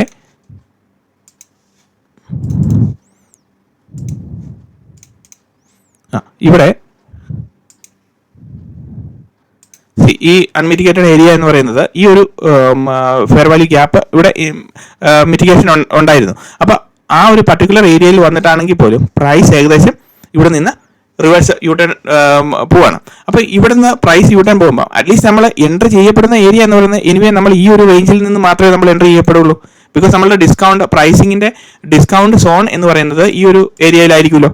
ഈ അൺമിറ്റിഗേറ്റഡ് ഏരിയ എന്ന് പറയുന്നത് ഈ ഒരു ഫെയർ വാല്യൂ ഗ്യാപ്പ് ഇവിടെ മിറ്റിഗേഷൻ ഉണ്ടായിരുന്നു. അപ്പോൾ ആ ഒരു പർട്ടിക്കുലർ ഏരിയയിൽ വന്നിട്ടാണെങ്കിൽ പോലും പ്രൈസ് ഏകദേശം ഇവിടെ നിന്ന് റിവേഴ്സ് യൂട്ടേൺ പോവാണ്. അപ്പോൾ ഇവിടുന്ന് പ്രൈസ് യൂട്ടേൺ പോകുമ്പോൾ അറ്റ്ലീസ്റ്റ് നമ്മൾ എൻട്രി ചെയ്യപ്പെടുന്ന ഏരിയ എന്ന് പറയുന്നത് എനിവേ നമ്മൾ ഈ ഒരു റേഞ്ചിൽ നിന്ന് മാത്രമേ നമ്മൾ എൻട്രി ചെയ്യപ്പെടുള്ളൂ. ബിക്കോസ് നമ്മളുടെ പ്രൈസിങ്ങിന്റെ ഡിസ്കൗണ്ട് സോൺ എന്ന് പറയുന്നത് ഈ ഒരു ഏരിയയിലായിരിക്കുമല്ലോ.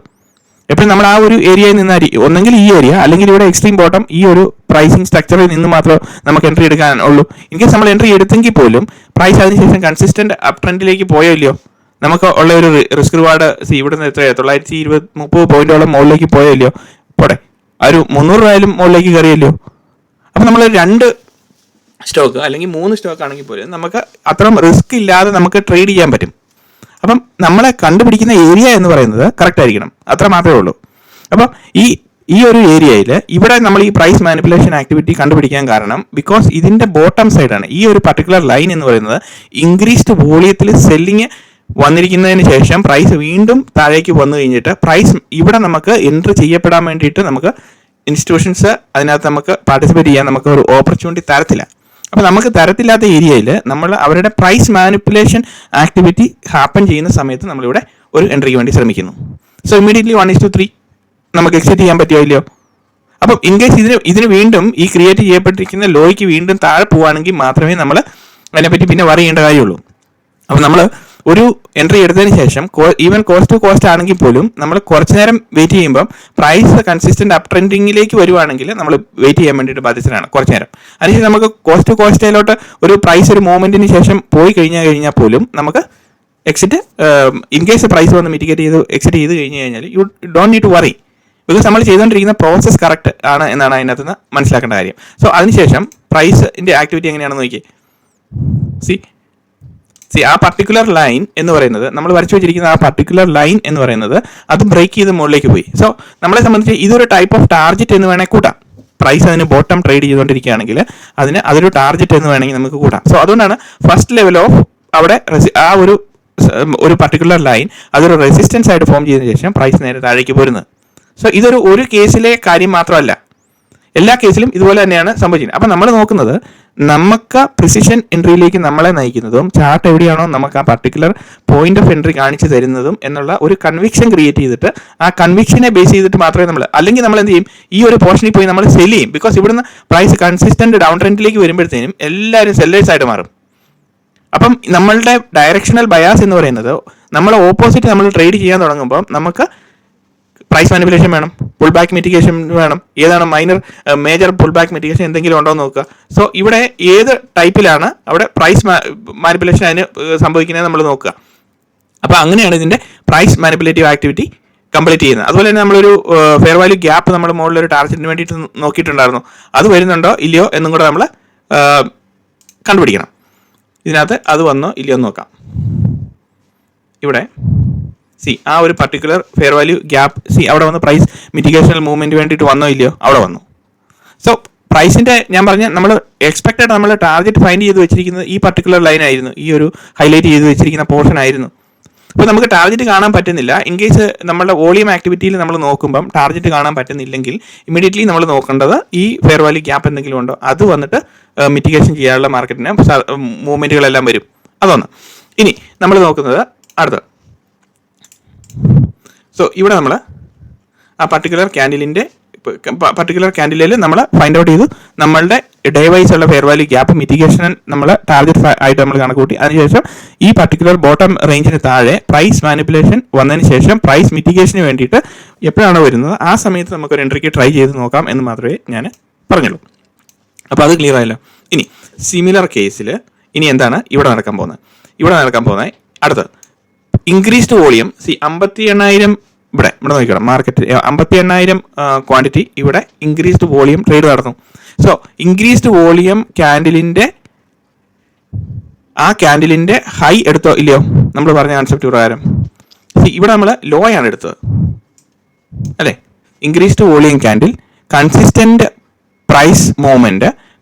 എപ്പോഴും നമ്മൾ ആ ഒരു ഏരിയയിൽ നിന്നായിരിക്കും, ഒന്നെങ്കിൽ ഈ ഏരിയ അല്ലെങ്കിൽ ഇവിടെ എക്സ്ട്രീം ബോട്ടം ഈ ഒരു പ്രൈസിങ് സ്ട്രക്ചറിൽ നിന്ന് മാത്രമേ നമുക്ക് എൻട്രി എടുക്കാനുള്ളൂ. ഇൻ കേസ് നമ്മൾ എൻട്രി എടുത്തെങ്കിൽ പോലും പ്രൈസ് അതിനുശേഷം കൺസിസ്റ്റന്റ് അപ് ട്രെൻഡിലേക്ക് പോയോ ഇല്ലയോ, നമുക്ക് ഉള്ള ഒരു റിസ്ക് റിവാർഡ് ഇവിടുന്ന് എത്രയാണ് 920-30 പോയിന്റോളം മുകളിലേക്ക് പോയല്ലോ, പോടെ ആ ഒരു 300 രൂപയിലും മുകളിലേക്ക് കയറിയല്ലോ. അപ്പം നമ്മൾ 2 സ്റ്റോക്ക് അല്ലെങ്കിൽ 3 സ്റ്റോക്ക് ആണെങ്കിൽ പോലും നമുക്ക് അത്രയും റിസ്ക് ഇല്ലാതെ നമുക്ക് ട്രേഡ് ചെയ്യാൻ പറ്റും. അപ്പം നമ്മളെ കണ്ടുപിടിക്കുന്ന ഏരിയ എന്ന് പറയുന്നത് കറക്റ്റ് ആയിരിക്കണം, അത്ര മാത്രമേ ഉള്ളൂ. അപ്പം ഈ ഒരു ഏരിയയിൽ ഇവിടെ നമ്മൾ ഈ പ്രൈസ് മാനിപ്പുലേഷൻ ആക്ടിവിറ്റി കണ്ടുപിടിക്കാൻ കാരണം ബിക്കോസ് ഇതിന്റെ ബോട്ടം സൈഡാണ് ഈ ഒരു പർട്ടിക്കുലർ ലൈൻ എന്ന് പറയുന്നത്. ഇൻക്രീസ്ഡ് വോളിയത്തിൽ സെല്ലിങ് വന്നിരിക്കുന്നതിന് ശേഷം പ്രൈസ് വീണ്ടും താഴേക്ക് വന്നു കഴിഞ്ഞിട്ട് പ്രൈസ് ഇവിടെ നമുക്ക് എൻട്രി ചെയ്യപ്പെടാൻ വേണ്ടിയിട്ട് നമുക്ക് ഇൻസ്റ്റിറ്റ്യൂഷൻസ് അതിനകത്ത് നമുക്ക് പാർട്ടിസിപ്പേറ്റ് ചെയ്യാൻ നമുക്ക് ഒരു ഓപ്പർച്യൂണിറ്റി തരത്തില്ല. അപ്പോൾ നമുക്ക് തരത്തില്ലാത്ത ഏരിയയിൽ നമ്മൾ അവരുടെ പ്രൈസ് മാനിപ്പുലേഷൻ ആക്ടിവിറ്റി ഹാപ്പൻ ചെയ്യുന്ന സമയത്ത് നമ്മളിവിടെ ഒരു എൻട്രിക്ക് വേണ്ടി ശ്രമിക്കുന്നു. സോ ഇമ്മീഡിയറ്റ്ലി 1:3 നമുക്ക് എക്സിറ്റ് ചെയ്യാൻ പറ്റുമോ ഇല്ലയോ? അപ്പം ഇൻ കേസ് ഇതിന് വീണ്ടും ഈ ക്രിയേറ്റ് ചെയ്യപ്പെട്ടിരിക്കുന്ന ലോയ്ക്ക് വീണ്ടും താഴെ പോവുകയാണെങ്കിൽ മാത്രമേ നമ്മൾ അതിനെപ്പറ്റി പിന്നെ വറി ചെയ്യേണ്ട കാര്യമുള്ളൂ. അപ്പോൾ നമ്മൾ ഒരു എൻട്രി എടുത്തതിന് ശേഷം ഈവൻ കോസ്റ്റ് ടു കോസ്റ്റ് ആണെങ്കിൽ പോലും നമ്മൾ കുറച്ച് നേരം വെയിറ്റ് ചെയ്യുമ്പം പ്രൈസ് കൺസിസ്റ്റന്റ് അപ് ട്രെൻഡിങ്ങിലേക്ക് വരുവാണെങ്കിൽ നമ്മൾ വെയിറ്റ് ചെയ്യാൻ വേണ്ടിയിട്ട് ബാധ്യസ്ഥനാണ് കുറച്ച് നേരം. അതിനുശേഷം നമുക്ക് കോസ്റ്റ് ടു കോസ്റ്റിലോട്ട് ഒരു പ്രൈസ് ഒരു മൂവ്മെന്റിന് ശേഷം പോയി കഴിഞ്ഞാൽ പോലും നമുക്ക് എക്സിറ്റ് ഇൻ കേസ് പ്രൈസ് വന്ന് മിറ്റിഗേറ്റ് ചെയ്ത് എക്സിറ്റ് ചെയ്ത് കഴിഞ്ഞാൽ you don't need to worry, because നമ്മൾ ചെയ്തുകൊണ്ടിരിക്കുന്ന പ്രോസസ് കറക്റ്റ് ആണ് എന്നാണ് അതിനകത്ത് നിന്ന് മനസ്സിലാക്കേണ്ട കാര്യം. സോ അതിനുശേഷം പ്രൈസിന്റെ ആക്ടിവിറ്റി എങ്ങനെയാണെന്ന് നോക്കിയേ. സി ആ പർട്ടിക്കുലർ ലൈൻ എന്ന് പറയുന്നത് നമ്മൾ വരച്ചു വെച്ചിരിക്കുന്ന ആ പർട്ടിക്കുലർ ലൈൻ എന്ന് പറയുന്നത് അത് ബ്രേക്ക് ചെയ്ത് മുകളിലേക്ക് പോയി. സോ നമ്മളെ സംബന്ധിച്ച് ഇതൊരു ടൈപ്പ് ഓഫ് ടാർഗറ്റ് എന്ന് വേണമെങ്കിൽ കൂട്ടാം. പ്രൈസ് അതിന് ബോട്ടം ട്രേഡ് ചെയ്തുകൊണ്ടിരിക്കുകയാണെങ്കിൽ അതൊരു ടാർഗറ്റ് എന്ന് വേണമെങ്കിൽ നമുക്ക് കൂട്ടാം. സോ അതുകൊണ്ടാണ് ഫസ്റ്റ് ലെവൽ ഓഫ് അവിടെ ആ ഒരു പർട്ടിക്കുലർ ലൈൻ അതൊരു റെസിസ്റ്റൻസ് ആയിട്ട് ഫോം ചെയ്തതിനു ശേഷം പ്രൈസ് നേരെ താഴേക്ക് പോരുന്നത്. സോ ഒരു കേസിലെ കാര്യം മാത്രമല്ല, എല്ലാ കേസിലും ഇതുപോലെ തന്നെയാണ് സംഭവിക്കുന്നത്. അപ്പം നമ്മൾ നോക്കുന്നത് നമുക്ക് പ്രിസിഷൻ എൻട്രിയിലേക്ക് നമ്മളെ നയിക്കുന്നതും ചാർട്ട് എവിടെയാണോ നമുക്ക് ആ പർട്ടിക്കുലർ പോയിന്റ് ഓഫ് എൻട്രി കാണിച്ചു തരുന്നതും എന്നുള്ള ഒരു കൺവിക്ഷൻ ക്രിയേറ്റ് ചെയ്തിട്ട് ആ കൺവിക്ഷനെ ബേസ് ചെയ്തിട്ട് മാത്രമേ അല്ലെങ്കിൽ നമ്മൾ എന്ത് ചെയ്യും, ഈ ഒരു പോർഷനിൽ പോയി നമ്മൾ സെല് ചെയ്യും. ബിക്കോസ് ഇവിടുന്ന് പ്രൈസ് കൺസിസ്റ്റന്റ് ഡൗൺ ട്രെൻഡിലേക്ക് വരുമ്പോഴത്തേനും എല്ലാവരും സെല്ലേഴ്സ് ആയിട്ട് മാറും. അപ്പം നമ്മളുടെ ഡയറക്ഷണൽ ബയാസ് എന്ന് പറയുന്നത് നമ്മൾ ഓപ്പോസിറ്റ് നമ്മൾ ട്രേഡ് ചെയ്യാൻ തുടങ്ങുമ്പോൾ നമുക്ക് പ്രൈസ് മാനിപ്പുലേഷൻ വേണം, പുൾ ബാക്ക് മിറ്റിഗേഷൻ വേണം. ഏതാണ് മേജർ പുൾ ബാക്ക് മിറ്റിഗേഷൻ എന്തെങ്കിലും ഉണ്ടോ എന്ന് നോക്കുക. സോ ഇവിടെ ഏത് ടൈപ്പിലാണ് അവിടെ പ്രൈസ് മാനിപ്പുലേഷൻ അതിന് സംഭവിക്കുന്നത് നമ്മൾ നോക്കുക. അപ്പോൾ അങ്ങനെയാണ് ഇതിൻ്റെ പ്രൈസ് മാനിപ്പുലേറ്റീവ് ആക്ടിവിറ്റി കംപ്ലീറ്റ് ചെയ്യുന്നത്. അതുപോലെ തന്നെ നമ്മളൊരു ഫെയർ വാല്യൂ ഗ്യാപ്പ് നമ്മൾ മുകളിൽ ഒരു ടാർഗറ്റിന് വേണ്ടിയിട്ട് നോക്കിയിട്ടുണ്ടായിരുന്നു. അത് വരുന്നുണ്ടോ ഇല്ലയോ എന്നും കൂടെ നമ്മൾ കണ്ടുപിടിക്കണം. ഇതിനകത്ത് അത് വന്നോ ഇല്ലയോ എന്ന് നോക്കാം. ഇവിടെ ആ ഒരു പർട്ടിക്കുലർ ഫെയർ വാല്യൂ ഗ്യാപ്പ് അവിടെ വന്ന് പ്രൈസ് മിറ്റിഗേഷണൽ മൂവ്മെന്റ് വേണ്ടിയിട്ട് വന്നോ ഇല്ലയോ, അവിടെ വന്നു. സോ പ്രൈസിന്റെ ഞാൻ പറഞ്ഞ നമ്മൾ എക്സ്പെക്റ്റഡ് നമ്മൾ ടാർഗറ്റ് ഫൈൻഡ് ചെയ്ത് വെച്ചിരിക്കുന്നത് ഈ പർട്ടിക്കുലർ ലൈൻ ആയിരുന്നു, ഈ ഒരു ഹൈലൈറ്റ് ചെയ്ത് വെച്ചിരിക്കുന്ന പോർഷൻ ആയിരുന്നു. അപ്പോൾ നമുക്ക് ടാർഗറ്റ് കാണാൻ പറ്റുന്നില്ല. ഇൻ കേസ് നമ്മുടെ വോളിയം ആക്ടിവിറ്റിയിൽ നമ്മൾ നോക്കുമ്പം ടാർഗറ്റ് കാണാൻ പറ്റുന്നില്ലെങ്കിൽ ഇമ്മീഡിയറ്റ്ലി നമ്മൾ നോക്കേണ്ടത് ഈ ഫെയർ വാല്യൂ ഗ്യാപ്പ് എന്തെങ്കിലും ഉണ്ടോ, അത് വന്നിട്ട് മിറ്റിഗേഷൻ ചെയ്യാനുള്ള മാർക്കറ്റിന് മൂവ്മെന്റുകളെല്ലാം വരും. അതൊന്ന്. ഇനി നമ്മൾ നോക്കുന്നത് അടുത്ത്. സോ ഇവിടെ നമ്മൾ ആ പർട്ടിക്കുലർ ക്യാൻഡിലിൽ നമ്മൾ ഫൈൻഡ് ഔട്ട് ചെയ്തു നമ്മളുടെ ഡേ വൈസ് ഉള്ള ഫെയർ വാല്യൂ ഗ്യാപ്പ് മിറ്റിഗേഷൻ നമ്മൾ ടാർഗറ്റ് ആയിട്ട് നമ്മൾ കണക്കൂട്ടി. അതിനുശേഷം ഈ പർട്ടിക്കുലർ ബോട്ടം റേഞ്ചിന് താഴെ പ്രൈസ് മാനിപ്പുലേഷൻ വന്നതിന് ശേഷം പ്രൈസ് മിറ്റിഗേഷന് വേണ്ടിയിട്ട് എപ്പോഴാണ് വരുന്നത് ആ സമയത്ത് നമുക്കൊരു എൻട്രിക്ക് ട്രൈ ചെയ്ത് നോക്കാം എന്ന് മാത്രമേ ഞാൻ പറഞ്ഞുള്ളൂ. അപ്പോൾ അത് ക്ലിയർ ആയല്ലോ. ഇനി സിമിലർ കേസിൽ ഇനി എന്താണ് ഇവിടെ നടക്കാൻ പോകുന്നത് അടുത്ത് ഇൻക്രീസ്ഡ് വോളിയം 58,000 ഇവിടെ നോക്കണം മാർക്കറ്റ് 58,000 ക്വാണ്ടിറ്റി ഇവിടെ ഇൻക്രീസ്ഡ് വോളിയം ട്രേഡ് നടന്നു. സോ ഇൻക്രീസ്ഡ് വോളിയം ക്യാൻഡിലിന്റെ ഹൈ എടുത്തോ ഇല്ലയോ, നമ്മൾ പറഞ്ഞ കൺസെപ്റ്റ് പ്രകാരം ഇവിടെ നമ്മൾ ലോ ആണ് എടുത്തത് അല്ലേ. Increased volume candle consistent price movement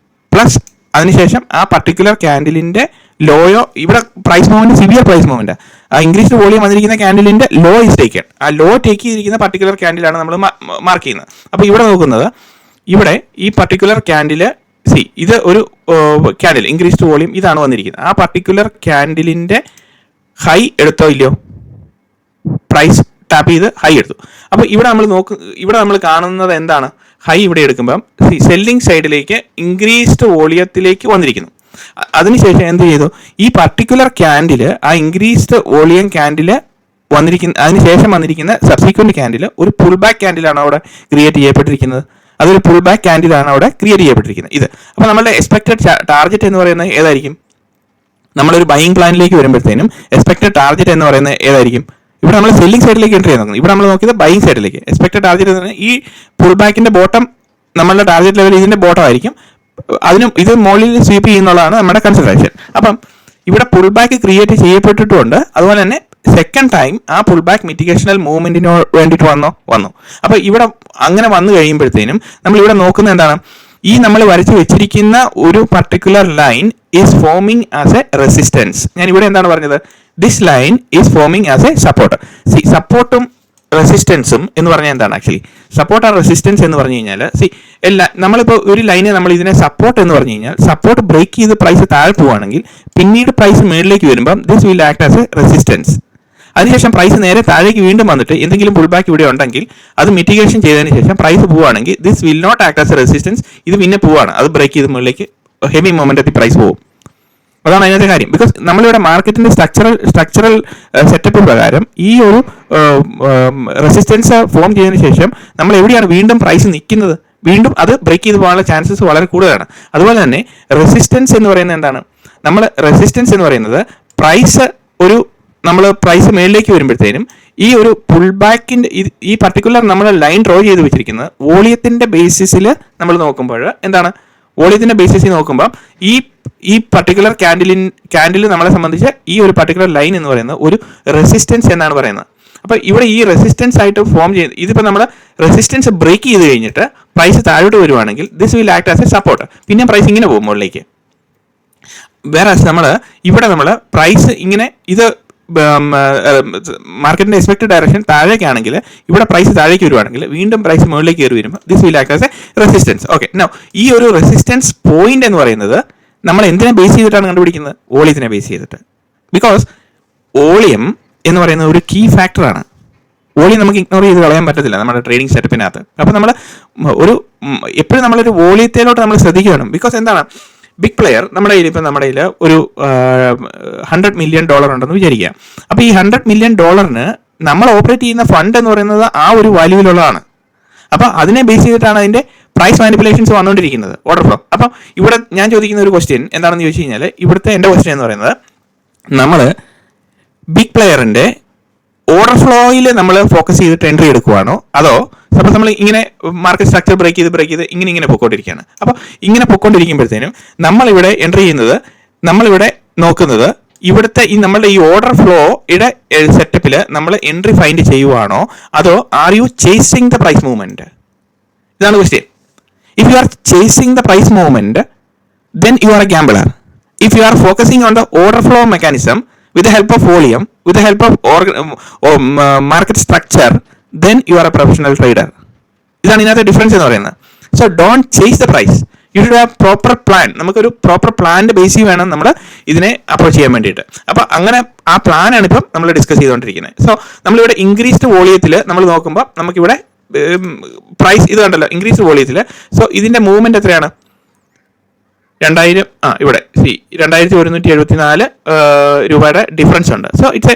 plus അതിനുശേഷം ആ പർട്ടിക്കുലർ ക്യാൻഡിലിന്റെ ലോയോ ഇവിടെ price movement severe price movement ആ ഇൻക്രീസ്ഡ് വോളിയം വന്നിരിക്കുന്ന ക്യാൻഡിലിന്റെ ലോ ഈസ് ടേക്കൺ. ആ ലോ ടേക്ക് ചെയ്തിരിക്കുന്ന പർട്ടിക്കുലർ ക്യാൻഡിലാണ് നമ്മൾ മാർക്ക് ചെയ്യുന്നത്. അപ്പോൾ ഇവിടെ നോക്കുന്നത് ഇവിടെ ഈ പർട്ടിക്കുലർ ക്യാൻഡിൽ ഇത് ഒരു ക്യാൻഡിൽ ഇൻക്രീസ്ഡ് വോളിയം ഇതാണ് വന്നിരിക്കുന്നത്. ആ പർട്ടിക്കുലർ ക്യാൻഡിലിന്റെ ഹൈ എടുത്തോ ഇല്ലയോ, പ്രൈസ് ടാപ്പ് ചെയ്ത് ഹൈ എടുത്തു. അപ്പോൾ ഇവിടെ നമ്മൾ കാണുന്നത് എന്താണ്, ഹൈ ഇവിടെ എടുക്കുമ്പം സെല്ലിംഗ് സൈഡിലേക്ക് ഇൻക്രീസ്ഡ് വോളിയത്തിലേക്ക് വന്നിരിക്കുന്നു. അതിനുശേഷം എന്ത് ചെയ്തു, ഈ പർട്ടിക്കുലർ ക്യാൻഡിൽ ആ ഇൻക്രീസ്ഡ് വോളിയം ക്യാൻഡിൽ അതിനുശേഷം വന്നിരിക്കുന്ന സബ്സിക്വന്റ് ക്യാൻഡിൽ ഒരു പുൾ ബാക്ക് ക്യാൻഡിലാണ് അവിടെ ക്രിയേറ്റ് ചെയ്യപ്പെട്ടിരിക്കുന്നത്. അതൊരു പുൾ ബാക്ക് ക്യാൻഡിലാണ് അവിടെ ക്രിയേറ്റ് ചെയ്യപ്പെട്ടിരിക്കുന്നത് ഇത്. അപ്പോൾ നമ്മുടെ എക്സ്പെക്റ്റഡ് ടാർഗറ്റ് എന്ന് പറയുന്നത് ഏതായിരിക്കും, നമ്മളൊരു ബൈയിങ് പ്ലാനിലേക്ക് വരുമ്പോഴത്തേനും എക്സ്പെക്റ്റഡ് ടാർഗറ്റ് എന്ന് പറയുന്നത് ഏതായിരിക്കും, ഇവിടെ നമ്മൾ സെല്ലിംഗ് സൈഡിലേക്ക് എൻട്രി ചെയ്യാൻ നോക്കുന്നത്. ഇവിടെ നമ്മൾ നോക്കിയത് ബൈയിങ് സൈഡിലേക്ക്. എക്സ്പെക്റ്റഡ് ടാർഗറ്റ് എന്ന് പറഞ്ഞാൽ ഈ പുൾ ബാക്കിന്റെ ബോട്ടം നമ്മളുടെ ടാർഗറ്റ് ലെവൽ ഇതിന്റെ ബോട്ടം ആയിരിക്കും, ഇത് മുകളിൽ സ്വീപ്പ് ചെയ്യുന്നുള്ളതാണ് നമ്മുടെ കൺസിഡറേഷൻ. അപ്പം ഇവിടെ പുൾ ബാക്ക് ക്രിയേറ്റ് ചെയ്യപ്പെട്ടിട്ടുണ്ട്. അതുപോലെ തന്നെ സെക്കൻഡ് ടൈം ആ പുൾ ബാക്ക് മിറ്റിഗേഷണൽ മൂവ്മെന്റിന് വേണ്ടിയിട്ട് വന്നു. അപ്പോൾ ഇവിടെ അങ്ങനെ വന്നു കഴിയുമ്പോഴത്തേനും നമ്മൾ ഇവിടെ നോക്കുന്നത് എന്താണ്, ഈ നമ്മൾ വരച്ച് വെച്ചിരിക്കുന്ന ഒരു particular line is forming as a resistance. ഞാൻ ഇവിടെ എന്താണ് പറഞ്ഞത്, this line is forming as a support. സപ്പോർട്ടും റെസിസ്റ്റൻസും എന്ന് പറഞ്ഞാൽ എന്താണ്, ആക്ച്വലി സപ്പോർട്ട് ആൻഡ് റെസിസ്റ്റൻസ് എന്ന് പറഞ്ഞു കഴിഞ്ഞാൽ നമ്മളിപ്പോൾ ഒരു ലൈനെ നമ്മൾ ഇതിനെ സപ്പോർട്ട് എന്ന് പറഞ്ഞു കഴിഞ്ഞാൽ സപ്പോർട്ട് ബ്രേക്ക് ചെയ്ത് പ്രൈസ് താഴെ പോവുകയാണെങ്കിൽ പിന്നീട് പ്രൈസ് മേളിലേക്ക് വരുമ്പം this will act as a resistance. അതിനുശേഷം പ്രൈസ് നേരെ താഴേക്ക് വീണ്ടും വന്നിട്ട് എന്തെങ്കിലും പുൾ ബാക്ക് ഇവിടെ ഉണ്ടെങ്കിൽ അത് മിറ്റിഗേഷൻ ചെയ്തതിന് ശേഷം പ്രൈസ് പോവുകയാണെങ്കിൽ this will not act as a resistance. ഇത് പിന്നെ പോവാണ്, അത് ബ്രേക്ക് ചെയ്ത് മുകളിലേക്ക് ഹെവി മൊമെന്റത്തിൽ പ്രൈസ് പോകും. അതാണ് അതിനകത്തെ കാര്യം. ബിക്കോസ് നമ്മളിവിടെ മാർക്കറ്റിന്റെ സ്ട്രക്ചറൽ സെറ്റപ്പ് പ്രകാരം ഈ ഒരു റെസിസ്റ്റൻസ് ഫോം ചെയ്തതിനു ശേഷം നമ്മൾ എവിടെയാണ് വീണ്ടും പ്രൈസ് നിൽക്കുന്നത്, വീണ്ടും അത് ബ്രേക്ക് ചെയ്ത് പോകാനുള്ള ചാൻസസ് വളരെ കൂടുതലാണ്. അതുപോലെ തന്നെ റെസിസ്റ്റൻസ് എന്ന് പറയുന്നത് എന്താണ്? റെസിസ്റ്റൻസ് എന്ന് പറയുന്നത് പ്രൈസ് മേളിലേക്ക് വരുമ്പോഴത്തേനും ഈ ഒരു പുൾ ബാക്കിന്റെ ഈ പർട്ടിക്കുലർ നമ്മൾ ലൈൻ ഡ്രോ ചെയ്ത് വെച്ചിരിക്കുന്നത് വോളിയത്തിന്റെ ബേസിസിൽ നമ്മൾ നോക്കുമ്പോൾ എന്താണ്? വോളിയത്തിന്റെ ബേസിസിൽ നോക്കുമ്പോൾ ഈ പർട്ടിക്കുലർ ക്യാൻഡിൽ നമ്മളെ സംബന്ധിച്ച് ഈ ഒരു പർട്ടിക്കുലർ ലൈൻ എന്ന് പറയുന്നത് ഒരു റെസിസ്റ്റൻസ് എന്നാണ് പറയുന്നത്. അപ്പോൾ ഇവിടെ ഈ റെസിസ്റ്റൻസ് ആയിട്ട് ഫോം ചെയ്ത് ഇതിപ്പോൾ നമ്മൾ റെസിസ്റ്റൻസ് ബ്രേക്ക് ചെയ്ത് കഴിഞ്ഞിട്ട് പ്രൈസ് താഴോട്ട് വരുവാണെങ്കിൽ this will act as a support. പിന്നെ പ്രൈസ് ഇങ്ങനെ പോകും മുകളിലേക്ക്. വേറെ നമ്മൾ പ്രൈസ് ഇങ്ങനെ ഇത് മാർക്കറ്റിന്റെ എക്സ്പെക്റ്റഡ് ഡയറക്ഷൻ താഴേക്കാണെങ്കിൽ ഇവിടെ പ്രൈസ് താഴേക്ക് വരുവാണെങ്കിൽ വീണ്ടും പ്രൈസ് മുകളിലേക്ക് കയറി വരുമ്പോൾ this will act as a resistance. Okay, now ഈ ഒരു റെസിസ്റ്റൻസ് പോയിന്റ് എന്ന് പറയുന്നത് നമ്മൾ എന്തിനെ ബേസ് ചെയ്തിട്ടാണ് കണ്ടുപിടിക്കുന്നത്? വോളിയത്തിനെ ബേസ് ചെയ്തിട്ട്. ബിക്കോസ് വോളിയം എന്ന് പറയുന്നത് ഒരു കീ ഫാക്ടറാണ്. വോളിയം നമുക്ക് ഇഗ്നോർ ചെയ്ത് കളയാൻ പറ്റത്തില്ല നമ്മുടെ ട്രേഡിംഗ് സെറ്റപ്പിനകത്ത്. അപ്പോൾ നമ്മൾ എപ്പോഴും നമ്മളൊരു വോളിയത്തിലോട്ട് നമ്മൾ ശ്രദ്ധിക്കണം. ബിക്കോസ് എന്താണ്, ബിഗ് പ്ലെയർ നമ്മുടെ കയ്യിൽ ഒരു $100 million ഉണ്ടെന്ന് വിചാരിക്കുക. അപ്പോൾ ഈ $100 million നമ്മൾ ഓപ്പറേറ്റ് ചെയ്യുന്ന ഫണ്ട് എന്ന് പറയുന്നത് ആ ഒരു വാല്യൂവിലുള്ളതാണ്. അപ്പോൾ അതിനെ ബേസ് ചെയ്തിട്ടാണ് അതിന്റെ പ്രൈസ് മാനിപ്പുലേഷൻസ് വന്നുകൊണ്ടിരിക്കുന്നത്, ഓർഡർ ഫ്ലോ. അപ്പം ഇവിടെ ഞാൻ ചോദിക്കുന്ന ഒരു ക്വസ്റ്റ്യൻ എന്താണെന്ന് ചോദിച്ചു കഴിഞ്ഞാൽ, ഇവിടുത്തെ എൻ്റെ ക്വസ്റ്റ്യൻ എന്ന് പറയുന്നത്, നമ്മൾ ബിഗ് പ്ലെയറിന്റെ ഓർഡർ ഫ്ലോയിൽ നമ്മൾ ഫോക്കസ് ചെയ്തിട്ട് എൻട്രി എടുക്കുവാണോ, അതോ സപ്പോസ് നമ്മൾ ഇങ്ങനെ മാർക്കറ്റ് സ്ട്രക്ചർ ബ്രേക്ക് ചെയ്ത് ഇങ്ങനെ പൊക്കോണ്ടിരിക്കുകയാണ്. അപ്പോൾ ഇങ്ങനെ പൊക്കോണ്ടിരിക്കുമ്പോഴത്തേനും നമ്മളിവിടെ എൻട്രി ചെയ്യുന്നത്, നമ്മളിവിടെ നോക്കുന്നത് ഇവിടുത്തെ നമ്മളുടെ ഈ ഓർഡർ ഫ്ലോയുടെ സെറ്റപ്പിൽ നമ്മൾ എൻട്രി ഫൈൻഡ് ചെയ്യുവാണോ, അതോ are you chasing the price movement? ഇതാണ് question. If you are chasing the price movement, then you are a gambler. If you are focusing on the order flow mechanism with the help of volume, with the help of market structure, then you are a professional trader. ഇതാണ് ഇതിനകത്തെ difference എന്ന് പറയുന്നത്. So don't chase the price, you should have proper plan. നമുക്കൊരു proper പ്ലാനിന്റെ ബേസിൽ വേണം നമ്മൾ ഇതിനെ അപ്രോച്ച് ചെയ്യാൻ വേണ്ടിയിട്ട്. അപ്പോൾ അങ്ങനെ ആ പ്ലാനാണ് ഇപ്പം നമ്മൾ ഡിസ്കസ് ചെയ്തുകൊണ്ടിരിക്കുന്നത്. സോ നമ്മളിവിടെ ഇൻക്രീസ്ഡ് വോളിയത്തിൽ നമ്മൾ നോക്കുമ്പോൾ നമുക്കിവിടെ പ്രൈസ് ഇത് കണ്ടല്ലോ, ഇൻക്രീസ്ഡ് വോളിയത്തിൽ. സോ ഇതിന്റെ മൂവ്മെന്റ് എത്രയാണ്? 2000 ഇവിടെ 2174 രൂപയുടെ ഡിഫറൻസ് ഉണ്ട്. So it's A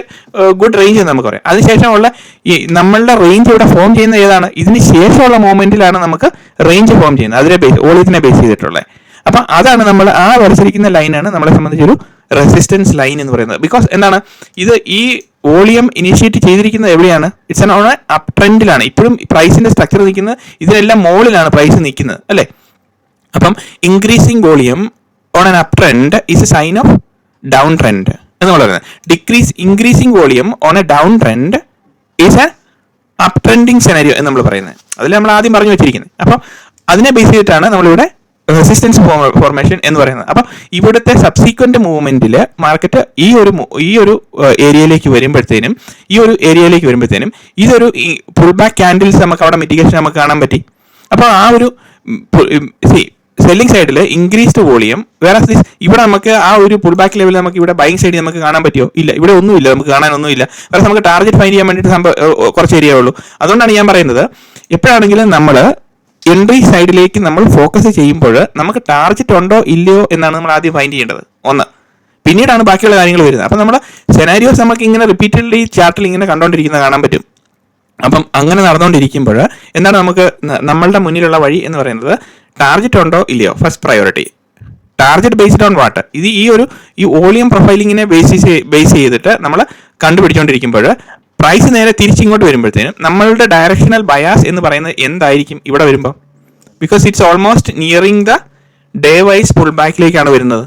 good range എന്ന് നമുക്ക് പറയാം. അതിനുശേഷമുള്ള ഈ നമ്മളുടെ റേഞ്ച് ഇവിടെ ഫോം ചെയ്യുന്ന ഏതാണ്? ഇതിന് ശേഷമുള്ള മൂവ്മെന്റിലാണ് നമുക്ക് റേഞ്ച് ഫോം ചെയ്യുന്നത്, അതിനെ വോളിയത്തിനെ ബേസ് ചെയ്തിട്ടുള്ളത്. അപ്പം അതാണ് നമ്മൾ ആ വരച്ചിരിക്കുന്ന ലൈനാണ് നമ്മളെ സംബന്ധിച്ചൊരു റെസിസ്റ്റൻസ് ലൈൻ എന്ന് പറയുന്നത്. ബിക്കോസ് എന്താണ്, ഈ വോളിയം ഇനിഷ്യേറ്റ് ചെയ്തിരിക്കുന്നത് എവിടെയാണ്? ഇറ്റ്സ് ഓൺ എ അപ് ട്രെൻഡിലാണ്. ഇപ്പോഴും പ്രൈസിന്റെ സ്ട്രക്ചർ നിൽക്കുന്നത് ഇതിനെല്ലാം മുകളിലാണ് പ്രൈസ് നിൽക്കുന്നത്, അല്ലേ? അപ്പം increasing volume on an up trend is a sign of down trend എന്ന് പറയുന്നത്. Increasing volume on a down trend is a up trending scenario എന്ന് നമ്മൾ പറയുന്നത്. അതിൽ നമ്മൾ ആദ്യം പറഞ്ഞു വെച്ചിരിക്കുന്നത്. അപ്പം അതിനെ ബേസ് ചെയ്തിട്ടാണ് നമ്മളിവിടെ റെസിസ്റ്റൻസ് ഫോർമേഷൻ എന്ന് പറയുന്നത്. അപ്പം ഇവിടുത്തെ സബ്സീക്വന്റ് മൂവ്മെന്റിൽ മാർക്കറ്റ് ഈ ഒരു ഏരിയയിലേക്ക് വരുമ്പോഴത്തേനും ഇതൊരു പുൾ ബാക്ക് ക്യാൻഡിൽസ് നമുക്ക് അവിടെ മിറ്റിഗേഷൻ നമുക്ക് കാണാൻ പറ്റി. അപ്പോൾ ആ ഒരു സെല്ലിംഗ് സൈഡിൽ ഇൻക്രീസ്ഡ് വോളിയം, വേറെ ഇവിടെ നമുക്ക് ആ ഒരു പുൾ ബാക്ക് ലെവലിൽ നമുക്ക് ഇവിടെ ബൈങ് സൈഡിൽ നമുക്ക് കാണാൻ പറ്റിയോ? ഇല്ല, ഇവിടെ ഒന്നുമില്ല, നമുക്ക് കാണാനൊന്നുമില്ല. വേറെ നമുക്ക് ടാർഗറ്റ് ഫൈൻഡ് ചെയ്യാൻ വേണ്ടിയിട്ട് കുറച്ച് ഏരിയ ഉള്ളൂ. അതുകൊണ്ടാണ് ഞാൻ പറയുന്നത്, എപ്പോഴാണെങ്കിലും നമ്മൾ എൻട്രി സൈഡിലേക്ക് നമ്മൾ ഫോക്കസ് ചെയ്യുമ്പോൾ നമുക്ക് ടാർഗറ്റ് ഉണ്ടോ ഇല്ലയോ എന്നാണ് നമ്മൾ ആദ്യം ഫൈൻഡ് ചെയ്യേണ്ടത്. ഒന്ന്, പിന്നീടാണ് ബാക്കിയുള്ള കാര്യങ്ങൾ വരുന്നത്. അപ്പം നമ്മുടെ സെനാരിയോസ് നമുക്ക് ഇങ്ങനെ റിപ്പീറ്റഡ്ലി ചാർട്ടിൽ ഇങ്ങനെ കണ്ടുകൊണ്ടിരിക്കുന്നത് കാണാൻ പറ്റും. അപ്പം അങ്ങനെ നടന്നുകൊണ്ടിരിക്കുമ്പോൾ എന്താണ് നമുക്ക് നമ്മളുടെ മുന്നിലുള്ള വഴി എന്ന് പറയുന്നത്, ടാർഗറ്റ് ഉണ്ടോ ഇല്ലയോ, first priority. Target based on what? ഇത് ഈ വോളിയം പ്രൊഫൈലിങ്ങിനെ ബേസ് ചെയ്തിട്ട് നമ്മൾ കണ്ടുപിടിച്ചുകൊണ്ടിരിക്കുമ്പോൾ പ്രൈസ് നേരെ തിരിച്ചിങ്ങോട്ട് വരുമ്പോഴത്തേനും നമ്മളുടെ ഡയറക്ഷണൽ ബയാസ് എന്ന് പറയുന്നത് എന്തായിരിക്കും ഇവിടെ വരുമ്പോൾ? Because it's almost nearing the day wise pull ബാക്കിലേക്കാണ് വരുന്നത്.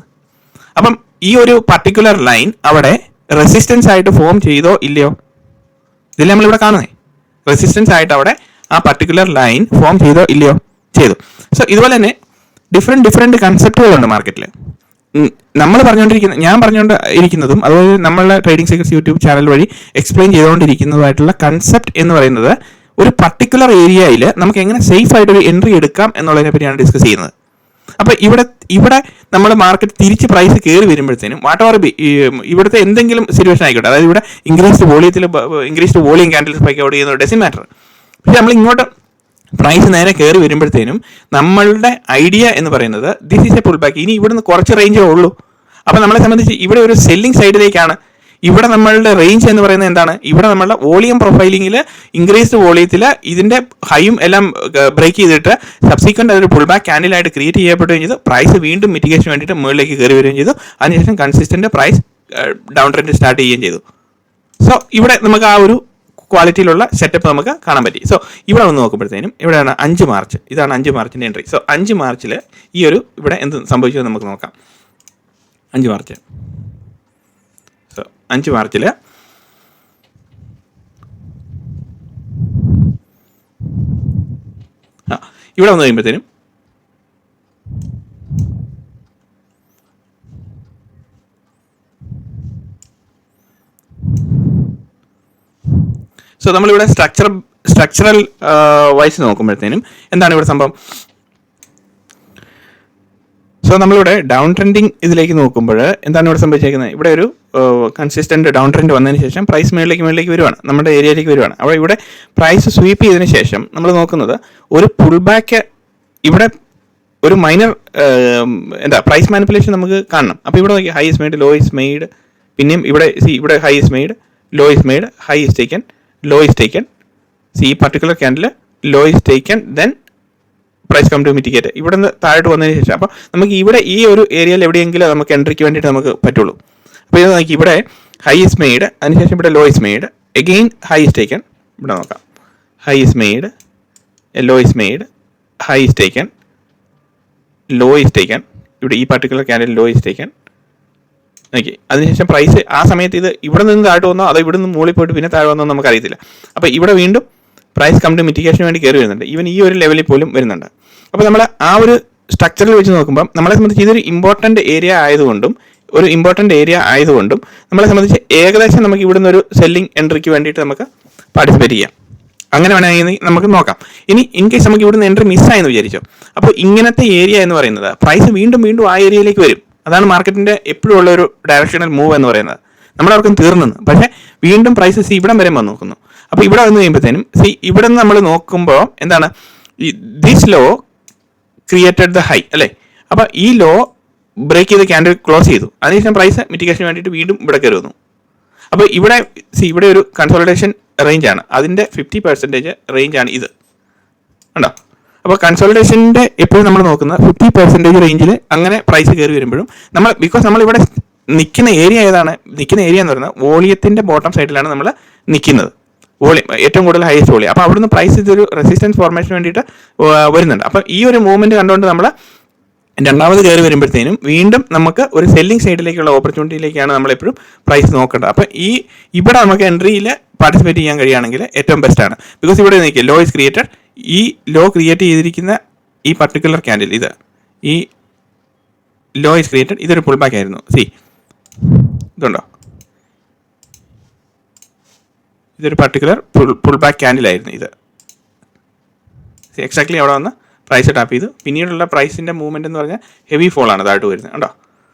അപ്പം ഈ ഒരു പർട്ടിക്കുലർ ലൈൻ അവിടെ റെസിസ്റ്റൻസ് ആയിട്ട് ഫോം ചെയ്തോ ഇല്ലയോ? ഇതിൽ നമ്മളിവിടെ കാണുന്നേ റെസിസ്റ്റൻസ് ആയിട്ട് അവിടെ ആ പർട്ടിക്കുലർ ലൈൻ ഫോം ചെയ്തോ ഇല്ലയോ? ചെയ്തു. സോ ഇതുപോലെ തന്നെ ഡിഫറെൻറ്റ് കൺസെപ്റ്റുകളുണ്ട് മാർക്കറ്റിൽ. ഞാൻ പറഞ്ഞുകൊണ്ടിരിക്കുന്നതും അതുപോലെ നമ്മളുടെ ട്രേഡിംഗ് സീക്രട്സ് യൂട്യൂബ് ചാനൽ വഴി എക്സ്പ്ലെയിൻ ചെയ്തുകൊണ്ടിരിക്കുന്നതുമായിട്ടുള്ള കൺസെപ്റ്റ് എന്ന് പറയുന്നത് ഒരു പർട്ടിക്കുലർ ഏരിയയിൽ നമുക്ക് എങ്ങനെ സേഫ് ആയിട്ട് ഒരു എൻട്രി എടുക്കാം എന്നുള്ളതിനെ പറ്റിയാണ് ഡിസ്കസ് ചെയ്യുന്നത്. അപ്പോൾ ഇവിടെ നമ്മൾ മാർക്കറ്റ് തിരിച്ച് പ്രൈസ് കയറി വരുമ്പോഴത്തേനും വാട്ട് ഓവർ ഇവിടുത്തെ എന്തെങ്കിലും സിറ്റുവേഷൻ ആയിക്കോട്ടെ, അതായത് ഇവിടെ increased volume candles spike out ചെയ്യുന്നത് ഡസൻറ്റ് മാറ്റർ. പക്ഷേ നമ്മൾ ഇങ്ങോട്ട് പ്രൈസ് നേരെ കയറി വരുമ്പോഴത്തേനും നമ്മളുടെ ഐഡിയ എന്ന് പറയുന്നത് this is A pull back. ഇനി ഇവിടുന്ന് കുറച്ച് റേഞ്ചേ ഉള്ളൂ. അപ്പോൾ നമ്മളെ സംബന്ധിച്ച് ഇവിടെ ഒരു സെല്ലിംഗ് സൈഡിലേക്കാണ്. ഇവിടെ നമ്മളുടെ റേഞ്ച് എന്ന് പറയുന്നത് എന്താണ്? ഇവിടെ നമ്മളുടെ വോളിയം പ്രൊഫൈലിംഗിൽ ഇൻക്രീസ്ഡ് വോളിയത്തിൽ ഇതിൻ്റെ ഹൈയും എല്ലാം ബ്രേക്ക് ചെയ്തിട്ട് സബ്സിക്വൻ്റ് അതൊരു പുൾ ബാക്ക് ക്യാൻഡിലായിട്ട് ക്രിയേറ്റ് ചെയ്യപ്പെടുകയും ചെയ്തു. പ്രൈസ് വീണ്ടും മിറ്റിഗേഷൻ വേണ്ടിയിട്ട് മുകളിലേക്ക് കയറി വരികയും ചെയ്തു. അതിനുശേഷം consistent price down trend start ചെയ്യുകയും ചെയ്തു. സോ ഇവിടെ നമുക്ക് ആ ഒരു ക്വാളിറ്റിയിലുള്ള സെറ്റപ്പ് നമുക്ക് കാണാൻ പറ്റി. സോ ഇവിടെ വന്ന് നോക്കുമ്പോഴത്തേനും ഇവിടെയാണ് 5 മാർച്ച്, ഇതാണ് 5 മാർച്ചിൻ്റെ എൻട്രി. സോ 5 മാർച്ചിൽ ഈ ഒരു ഇവിടെ എന്ത് സംഭവിച്ചതെന്ന് നമുക്ക് നോക്കാം. 5 മാർച്ച്, സോ 5 മാർച്ചിൽ ഇവിടെ വന്ന് കഴിയുമ്പോഴത്തേനും സോ നമ്മളിവിടെ സ്ട്രക്ചറൽ വൈസ് നോക്കുമ്പോഴത്തേനും എന്താണ് ഇവിടെ സംഭവം? സോ നമ്മളിവിടെ ഡൗൺ ട്രെൻഡിങ് ഇതിലേക്ക് നോക്കുമ്പോൾ എന്താണ് ഇവിടെ സംഭവിച്ചേക്കുന്നത്? ഇവിടെ ഒരു കൺസിസ്റ്റൻറ്റ് ഡൗൺ ട്രെൻഡ് വന്നതിന് ശേഷം പ്രൈസ് മേളിലേക്ക് വരുവാണ്, നമ്മുടെ ഏരിയയിലേക്ക് വരുവാണ്. അപ്പോൾ ഇവിടെ പ്രൈസ് സ്വീപ്പ് ചെയ്തതിന് ശേഷം നമ്മൾ നോക്കുന്നത് ഒരു പുൾ ബാക്ക്, ഇവിടെ ഒരു മൈനർ പ്രൈസ് മാനിപ്പുലേഷൻ നമുക്ക് കാണണം. അപ്പോൾ ഇവിടെ നോക്കി high is made, low is made, പിന്നെയും ഇവിടെ high is made, low is made, high is taken, low is taken. ഈ particular candle low is taken, then price come to mitigate. ഇവിടെ നിന്ന് താഴോട്ട് വന്നതിന് ശേഷം അപ്പോൾ നമുക്ക് ഇവിടെ ഈ ഒരു ഏരിയയിൽ എവിടെയെങ്കിലും നമുക്ക് എൻട്രിക്ക് വേണ്ടിയിട്ട് നമുക്ക് പറ്റുള്ളൂ. അപ്പോൾ ഇത് നോക്കി ഇവിടെ ഹൈ ഇസ് മെയ്ഡ്, അതിനുശേഷം ഇവിടെ low is made, again high is taken. ഇവിടെ നോക്കാം, high is made, low is made, high is taken, low is taken. ഇവിടെ ഈ particular candle low is taken. Okay, അതിനുശേഷം പ്രൈസ് ആ സമയത്ത് ഇത് ഇവിടെ നിന്ന് താഴോട്ട് വന്നോ അതോ ഇവിടെ നിന്ന് മുകളിൽ പോയിട്ട് പിന്നെ താഴെ വന്നോ നമുക്കറിയത്തില്ല. അപ്പോൾ ഇവിടെ വീണ്ടും പ്രൈസ് കം ടു മിറ്റിഗേഷന് വേണ്ടി കയറി വരുന്നുണ്ട്. ഈവൻ ഈ ഒരു ലെവലിൽ പോലും വരുന്നുണ്ട്. അപ്പോൾ നമ്മൾ ആ ഒരു സ്ട്രക്ചറിൽ വെച്ച് നോക്കുമ്പോൾ നമ്മളെ സംബന്ധിച്ച് ഇതൊരു ഇമ്പോർട്ടൻ്റ് ഏരിയ ആയതുകൊണ്ടും നമ്മളെ സംബന്ധിച്ച് ഏകദേശം നമുക്ക് ഇവിടുന്ന് ഒരു സെല്ലിംഗ് എൻട്രിക്ക് വേണ്ടിയിട്ട് നമുക്ക് പാർട്ടിസിപ്പേറ്റ് ചെയ്യാം. അങ്ങനെ വേണമെങ്കിൽ നമുക്ക് നോക്കാം. ഇനി ഇൻ കേസ് നമുക്ക് ഇവിടുന്ന് എൻട്രി മിസ്സായെന്ന് വിചാരിച്ചോ, അപ്പോൾ ഇങ്ങനത്തെ ഏരിയ എന്ന് പറയുന്നത് പ്രൈസ് വീണ്ടും ആ ഏരിയയിലേക്ക് വരും. അതാണ് മാർക്കറ്റിൻ്റെ എപ്പോഴും ഉള്ള ഒരു ഡയറക്ഷണൽ മൂവ് എന്ന് പറയുന്നത്. നമ്മളവർക്കും തീർന്നെന്ന്, പക്ഷേ വീണ്ടും പ്രൈസ് ഇവിടം വരെ വന്ന് നോക്കുന്നു. അപ്പോൾ ഇവിടെ വന്ന് കഴിയുമ്പോഴത്തേനും ഇവിടെ നിന്ന് നമ്മൾ നോക്കുമ്പോൾ എന്താണ്, this low created the high അല്ലേ. അപ്പോൾ ഈ ലോ ബ്രേക്ക് ചെയ്ത് ക്യാൻഡിൽ ക്ലോസ് ചെയ്തു. അതിനുശേഷം പ്രൈസ് മിറ്റിഗേഷന് വേണ്ടിയിട്ട് വീണ്ടും ഇവിടെ കയറി വന്നു. അപ്പോൾ ഇവിടെ ഒരു കൺസോളിഡേഷൻ റേഞ്ചാണ്, അതിൻ്റെ 50% റേഞ്ചാണ് ഇത് കണ്ടോ. അപ്പോൾ കൺസോളിഡേഷൻ്റെ എപ്പോഴും നമ്മൾ നോക്കുന്നത് 50% റേഞ്ചിൽ അങ്ങനെ പ്രൈസ് കയറി വരുമ്പോഴും ബിക്കോസ് നമ്മളിവിടെ നിൽക്കുന്ന ഏരിയ എന്ന് പറയുന്നത് വോളിയത്തിൻ്റെ ബോട്ടം സൈഡിലാണ് നമ്മൾ നിൽക്കുന്നത്. ഏറ്റവും കൂടുതൽ ഹൈയസ്റ്റ് വോളിയം. അപ്പോൾ അവിടുന്ന് പ്രൈസ് ഇതൊരു റെസിസ്റ്റൻസ് ഫോർമേഷന് വേണ്ടിയിട്ട് വരുന്നുണ്ട്. അപ്പോൾ ഈ ഒരു മൂവ്മെൻറ്റ് കണ്ടുകൊണ്ട് നമ്മൾ രണ്ടാമത് കയറി വരുമ്പോഴത്തേനും വീണ്ടും നമുക്ക് ഒരു സെല്ലിംഗ് സൈഡിലേക്കുള്ള ഓപ്പർച്യൂണിറ്റിയിലേക്കാണ് നമ്മളെപ്പോഴും പ്രൈസ് നോക്കേണ്ടത്. അപ്പോൾ ഇവിടെ നമുക്ക് എൻട്രിയിൽ പാർട്ടിസിപ്പേറ്റ് ചെയ്യാൻ കഴിയുകയാണെങ്കിൽ ഏറ്റവും ബെസ്റ്റാണ്. ബിക്കോസ് ഇവിടെ നോക്കിയാൽ ലോ ഇസ് ക്രിയേറ്റഡ്, ഈ ലോ ക്രിയേറ്റ് ചെയ്തിരിക്കുന്ന ഈ പർട്ടിക്കുലർ ക്യാൻഡിൽ ഈ ലോ ഇസ് ക്രിയേറ്റഡ്, ഇതൊരു പുൾ ബാക്ക് ആയിരുന്നു. ഇതുണ്ടോ, ഇതൊരു പർട്ടിക്കുലർ പുൾ ബാക്ക് ക്യാൻഡിലായിരുന്നു ഇത്. എക്സാക്ട്ലി അവിടെ വന്ന് പ്രൈസ് ടാപ്പ് ചെയ്തു. പിന്നീടുള്ള പ്രൈസിൻ്റെ മൂവ്മെൻറ്റ് എന്ന് പറഞ്ഞാൽ ഹെവി ഫോളാണ് താഴോട്ട് വരുന്നത് കണ്ടോ.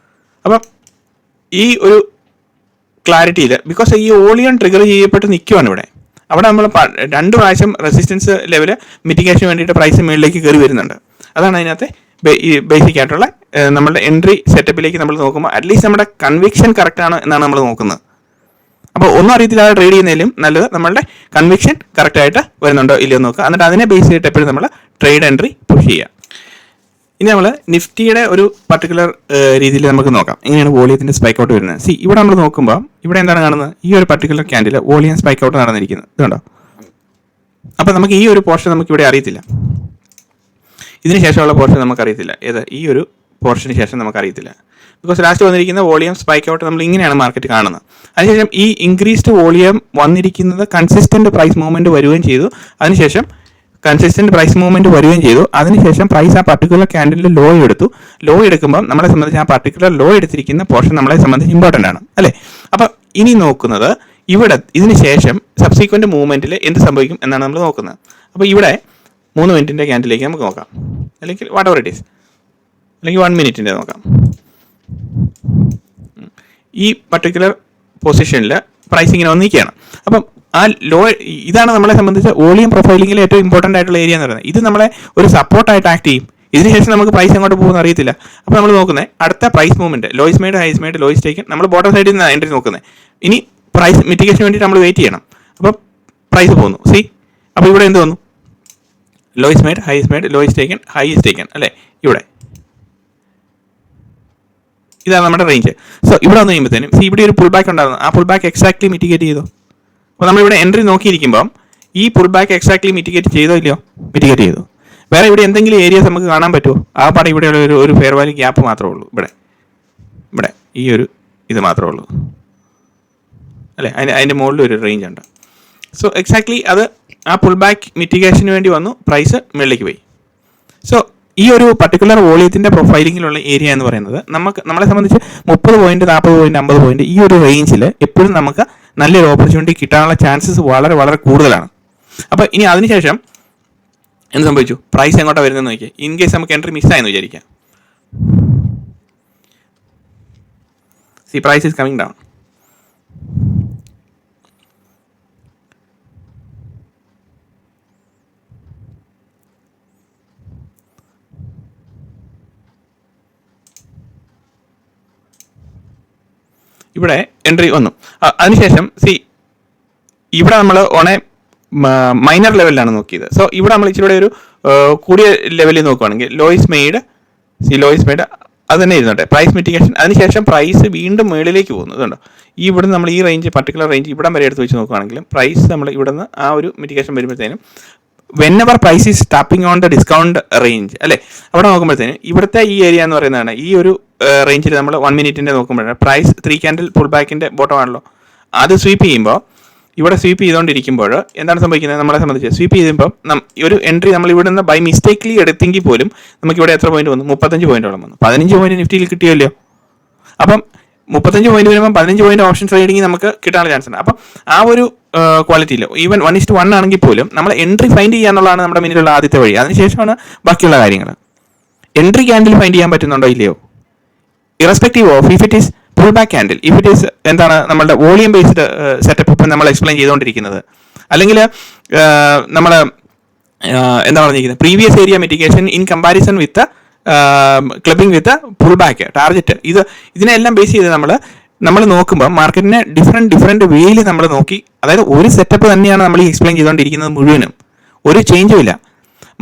അപ്പം ഈ ഒരു ക്ലാരിറ്റിയിൽ ബിക്കോസ് ഈ വോളിയം ട്രിഗർ ചെയ്യപ്പെട്ട് നിൽക്കുവാണ് ഇവിടെ. അവിടെ നമ്മൾ 2 പ്രാവശ്യം റെസിസ്റ്റൻസ് ലെവല് മിറ്റിഗേഷന് വേണ്ടിയിട്ട് പ്രൈസ് മുകളിലേക്ക് കയറി വരുന്നുണ്ട്. അതാണ് അതിനകത്തെ ഈ ബേസിക് ആയിട്ടുള്ള നമ്മളുടെ എൻട്രി സെറ്റപ്പിലേക്ക് നമ്മൾ നോക്കുമ്പോൾ അറ്റ്ലീസ്റ്റ് നമ്മുടെ കൺവിക്ഷൻ കറക്റ്റാണ് എന്നാണ് നമ്മൾ നോക്കുന്നത്. അപ്പോൾ ഒന്നും അറിയത്തില്ലാതെ ട്രേഡ് ചെയ്യുന്നതിലും നല്ലത് നമ്മളുടെ കൺവിക്ഷൻ കറക്റ്റായിട്ട് വരുന്നുണ്ടോ ഇല്ലയോ നോക്കുക. എന്നിട്ട് അതിനെ ബേസ് ചെയ്തിട്ട് എപ്പോഴും നമ്മൾ ട്രേഡ് എൻട്രി പുഷ് ചെയ്യുക. ഇനി നമ്മൾ നിഫ്റ്റിയുടെ ഒരു പർട്ടിക്കുലർ രീതിയിൽ നമുക്ക് നോക്കാം എങ്ങനെയാണ് വോളിയത്തിൻ്റെ സ്പൈക്ക് ഔട്ട് വരുന്നത്. ഇവിടെ നമ്മൾ നോക്കുമ്പോൾ ഇവിടെ എന്താണ് കാണുന്നത്, ഈ ഒരു particular candle volume spike out നടന്നിരിക്കുന്നത് ഇതുണ്ടോ. അപ്പോൾ നമുക്ക് ഈ ഒരു പോർഷൻ നമുക്ക് ഇവിടെ അറിയത്തില്ല, ഇതിന് ശേഷമുള്ള പോർഷൻ നമുക്കറിയത്തില്ല. ഈ ഒരു പോർഷന് ശേഷം നമുക്കറിയത്തില്ല. ബിക്കോസ് ലാസ്റ്റ് വന്നിരിക്കുന്ന വോളിയം സ്പൈക്ക് ഔട്ട് നമ്മൾ ഇങ്ങനെയാണ് മാർക്കറ്റ് കാണുന്നത്. അതിനുശേഷം ഈ ഇൻക്രീസ്ഡ് വോളിയം വന്നിരിക്കുന്നത് കൺസിസ്റ്റൻറ്റ് പ്രൈസ് മൂവ്മെൻറ്റ് വരികയും ചെയ്തു. അതിനുശേഷം അതിനുശേഷം പ്രൈസ് ആ പർട്ടിക്കുലർ ക്യാൻഡിലിൽ ലോ എടുക്കുമ്പോൾ നമ്മളെ സംബന്ധിച്ച് ആ പർട്ടിക്കുലർ ലോ എടുത്തിരിക്കുന്ന പോർഷൻ നമ്മളെ സംബന്ധിച്ച് ഇമ്പോർട്ടൻ്റ് ആണ് അല്ലേ. അപ്പോൾ ഇനി നോക്കുന്നത് ഇതിന് ശേഷം സബ്സീക്വൻറ്റ് മൂവ്മെൻറ്റിൽ എന്ത് സംഭവിക്കും എന്നാണ് നമ്മൾ നോക്കുന്നത്. അപ്പോൾ ഇവിടെ 3 മിനിറ്റിൻ്റെ ക്യാൻഡിലേക്ക് നമുക്ക് നോക്കാം, അല്ലെങ്കിൽ വാട്ട് എവർ ഇറ്റ് ഈസ്, അല്ലെങ്കിൽ 1 മിനിറ്റിൻ്റെ നോക്കാം. ഈ പർട്ടിക്കുലർ പൊസിഷനിൽ പ്രൈസ് ഇങ്ങനെ വന്നിരിക്കുകയാണ്. അപ്പം ആ ലോ ഇതാണ് നമ്മളെ സംബന്ധിച്ച് വോളിയം പ്രൊഫൈലിങ്ങിൽ ഏറ്റവും ഇമ്പോർട്ടൻ്റ് ആയിട്ടുള്ള ഏരിയ എന്ന് പറയുന്നത്. ഇത് നമ്മളെ ഒരു സപ്പോർട്ടായിട്ട് ആക്ട് ചെയ്യും, ഇതിനുശേഷം നമുക്ക് പ്രൈസ് എങ്ങോട്ട് പോകുമെന്ന് അറിയത്തില്ല. അപ്പോൾ നമ്മൾ നോക്കുന്നത് അടുത്ത price movement, lowest made, highest made, lowest taken, നമ്മൾ ബോട്ടം സൈഡിൽ നിന്ന് എൻട്രി നോക്കുന്നത്. ഇനി പ്രൈസ് മിറ്റിഗേഷന് വേണ്ടിയിട്ട് നമ്മൾ വെയിറ്റ് ചെയ്യണം. അപ്പോൾ പ്രൈസ് പോകുന്നു. അപ്പോൾ ഇവിടെ എന്ത് വന്നു? Lowest made, highest made, lowest taken, highest taken അല്ലേ? ഇവിടെ ഇതാണ് നമ്മുടെ റേഞ്ച്. സോ ഇവിടെ വന്നു കഴിയുമ്പോഴത്തേനും ഇവിടെ ഒരു പുൾ ബാക്ക് ഉണ്ടാകുന്നു. ആ പുൾ ബാക്ക് എക്സാക്ട്ലി മിറ്റിഗേറ്റ് ചെയ്തോ? അപ്പോൾ നമ്മളിവിടെ എൻട്രി നോക്കിയിരിക്കുമ്പം ഈ പുൾ ബാക്ക് എക്സാക്ട്ലി മിറ്റിഗേറ്റ് ചെയ്തോ ഇല്ലയോ? മിറ്റിഗേറ്റ് ചെയ്തു. വേറെ ഇവിടെ എന്തെങ്കിലും ഏരിയാസ് നമുക്ക് കാണാൻ പറ്റുമോ? ആ പാടെ ഇവിടെ ഒരു ഫെയർ വാല്യൂ ഗ്യാപ്പ് മാത്രമേ ഉള്ളൂ. ഇവിടെ ഈ ഒരു ഇത് മാത്രമേ ഉള്ളൂ അല്ലേ? അതിൻ്റെ മുകളിൽ ഒരു റേഞ്ച് ഉണ്ട്. സോ എക്സാക്ട്ലി അത് ആ പുൾ ബാക്ക് മിറ്റിഗേഷന് വേണ്ടി വന്നു, പ്രൈസ് മുകളിലേക്ക് പോയി. സോ ഈ ഒരു പർട്ടിക്കുലർ വോളിയത്തിൻ്റെ പ്രൊഫൈലിങ്ങിലുള്ള ഏരിയ എന്ന് പറയുന്നത് നമ്മളെ സംബന്ധിച്ച് 30 പോയിന്റ്, 40 പോയിന്റ്, 50 പോയിന്റ് ഈ ഒരു റേഞ്ചിൽ എപ്പോഴും നമുക്ക് നല്ലൊരു ഓപ്പർച്യൂണിറ്റി കിട്ടാനുള്ള ചാൻസസ് വളരെ വളരെ കൂടുതലാണ്. അപ്പോൾ ഇനി അതിനുശേഷം എന്ത് സംഭവിച്ചു? പ്രൈസ് എങ്ങോട്ടാണ് വരുന്നതെന്ന് നോക്കിയാൽ, ഇൻ കേസ് നമുക്ക് എൻട്രി മിസ്സായെന്ന് വിചാരിക്കാം. Price is coming down. ഇവിടെ എൻട്രി വന്നു. അതിനുശേഷം ഇവിടെ നമ്മൾ ഓൺ എ മൈനർ ലെവലിലാണ് നോക്കിയത്. സോ ഇവിടെ നമ്മൾ ഇച്ചിരി ഒരു കൂടിയ ലെവലിൽ നോക്കുകയാണെങ്കിൽ ലോയിസ്റ്റ് മെയ്ഡ് അത് തന്നെ ഇരുന്നോട്ടെ, പ്രൈസ് മിറ്റിഗേഷൻ. അതിനുശേഷം പ്രൈസ് വീണ്ടും മുകളിലേക്ക് പോകുന്നു. അതുകൊണ്ടോ ഇവിടെ നമ്മൾ ഈ റേഞ്ച്, പർട്ടിക്കുലർ റേഞ്ച് ഇവിടം വരെ എടുത്ത് വെച്ച് നോക്കുകയാണെങ്കിലും പ്രൈസ് നമ്മൾ ഇവിടെ നിന്ന് ആ ഒരു മിറ്റിഗേഷൻ വരുമ്പോഴത്തേനും whenever price is tapping on the discount range അല്ലേ? അവിടെ നോക്കുമ്പോഴത്തേനും ഇവിടുത്തെ ഈ ഏരിയ എന്ന് പറയുന്നതാണ് ഈ ഒരു റേഞ്ചിൽ നമ്മൾ 1 മിനിറ്റിൻ്റെ നോക്കുമ്പോഴാണ് പ്രൈസ് 3 ക്യാൻഡിൽ പുൾ ബാക്കിൻ്റെ ബോട്ടം ആണല്ലോ. അത് സ്വീപ്പ് ചെയ്യുമ്പോൾ ഇവിടെ സ്വീപ്പ് ചെയ്തുകൊണ്ടിരിക്കുമ്പോൾ എന്താണ് സംഭവിക്കുന്നത്? നമ്മളെ സംബന്ധിച്ച് സ്വീപ്പ് ചെയ്യുമ്പോൾ ഒരു എൻട്രി നമ്മൾ ഇവിടെ നിന്ന് ബൈ മിസ്റ്റേക്ക്ലി എടുത്തെങ്കിൽ പോലും നമുക്ക് ഇവിടെ എത്ര പോയിന്റ് വന്നു? 35 പോയിന്റോളം വന്നു. 15 പോയിന്റ് നിഫ്റ്റിയിൽ കിട്ടിയല്ലോ. അപ്പം 35 പോയിന്റ് വരുമ്പോൾ 15 പോയിന്റ് ഓപ്ഷൻ ട്രേഡിംഗ് നമുക്ക് കിട്ടാനുള്ള ചാൻസ് ഉണ്ട്. അപ്പം ആ ഒരു ക്വാളിറ്റിയിൽ ഈവൻ 1:1 ആണെങ്കിൽ പോലും നമ്മൾ എൻട്രി ഫൈൻഡ് ചെയ്യുക എന്നുള്ളതാണ് നമ്മുടെ മുന്നിലുള്ള ആദ്യത്തെ വഴി. അതിനുശേഷമാണ് ബാക്കിയുള്ള കാര്യങ്ങൾ. എൻട്രി ക്യാൻഡിൽ ഫൈൻഡ് ചെയ്യാൻ പറ്റുന്നുണ്ടോ ഇല്ലയോ? Irrespective of if it is pull back candle, if it is എന്താണ് നമ്മളുടെ വോളിയം ബേസ്ഡ് സെറ്റപ്പ് ഇപ്പം നമ്മൾ എക്സ്പ്ലെയിൻ ചെയ്തുകൊണ്ടിരിക്കുന്നത്, അല്ലെങ്കിൽ നമ്മൾ എന്താ പറഞ്ഞിരിക്കുന്നത് previous area mitigation in comparison with clubbing with pull back target, ഇതിനെല്ലാം ബേസ് ചെയ്ത് നമ്മൾ നോക്കുമ്പോൾ മാർക്കറ്റിനെ ഡിഫറെൻറ്റ് വേയിൽ നമ്മൾ നോക്കി, അതായത് ഒരു സെറ്റപ്പ് തന്നെയാണ് നമ്മൾ ഈ എക്സ്പ്ലെയിൻ ചെയ്തുകൊണ്ടിരിക്കുന്നത് മുഴുവനും, ഒരു ചേഞ്ചും ഇല്ല.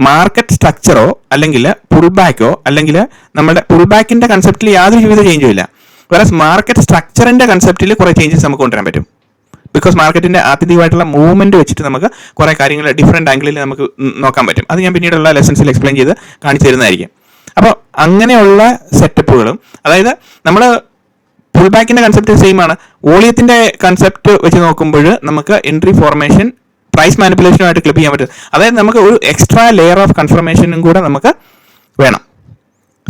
മാർക്കറ്റ് സ്ട്രക്ചറോ അല്ലെങ്കിൽ പുൾ ബാക്കോ അല്ലെങ്കിൽ നമ്മുടെ പുൾ ബാക്കിൻ്റെ കൺസെപ്റ്റിൽ യാതൊരു വിധ ചേഞ്ചും ഇല്ല. വേറെ മാർക്കറ്റ് സ്ട്രക്ചറിൻ്റെ കൺസെപ്റ്റിൽ കുറേ ചേഞ്ചസ് നമുക്ക് കൊണ്ടുവരാൻ പറ്റും. ബിക്കോസ് മാർക്കറ്റിൻ്റെ ആത്യന്തികമായിട്ടുള്ള മൂവ്മെൻറ്റ് വെച്ചിട്ട് നമുക്ക് കുറേ കാര്യങ്ങൾ ഡിഫറെൻറ്റ് ആംഗിളിൽ നമുക്ക് നോക്കാൻ പറ്റും. അത് ഞാൻ പിന്നീടുള്ള ലെസൺസിൽ എക്സ്പ്ലെയിൻ ചെയ്ത് കാണിച്ചു തരുന്നതായിരിക്കും. അപ്പോൾ അങ്ങനെയുള്ള സെറ്റപ്പുകളും, അതായത് നമ്മൾ പുൾ ബാക്കിൻ്റെ കൺസെപ്റ്റ് സെയിം ആണ്. വോളിയത്തിൻ്റെ കൺസെപ്റ്റ് വെച്ച് നോക്കുമ്പോൾ നമുക്ക് എൻട്രി ഫോർമേഷൻ പ്രൈസ് മാനിപ്പുലേഷനുമായിട്ട് ക്ലിപ്പ് ചെയ്യാൻ പറ്റും. അതായത് നമുക്ക് ഒരു എക്സ്ട്രാ ലെയർ ഓഫ് കൺഫർമേഷനും കൂടെ നമുക്ക് വേണം.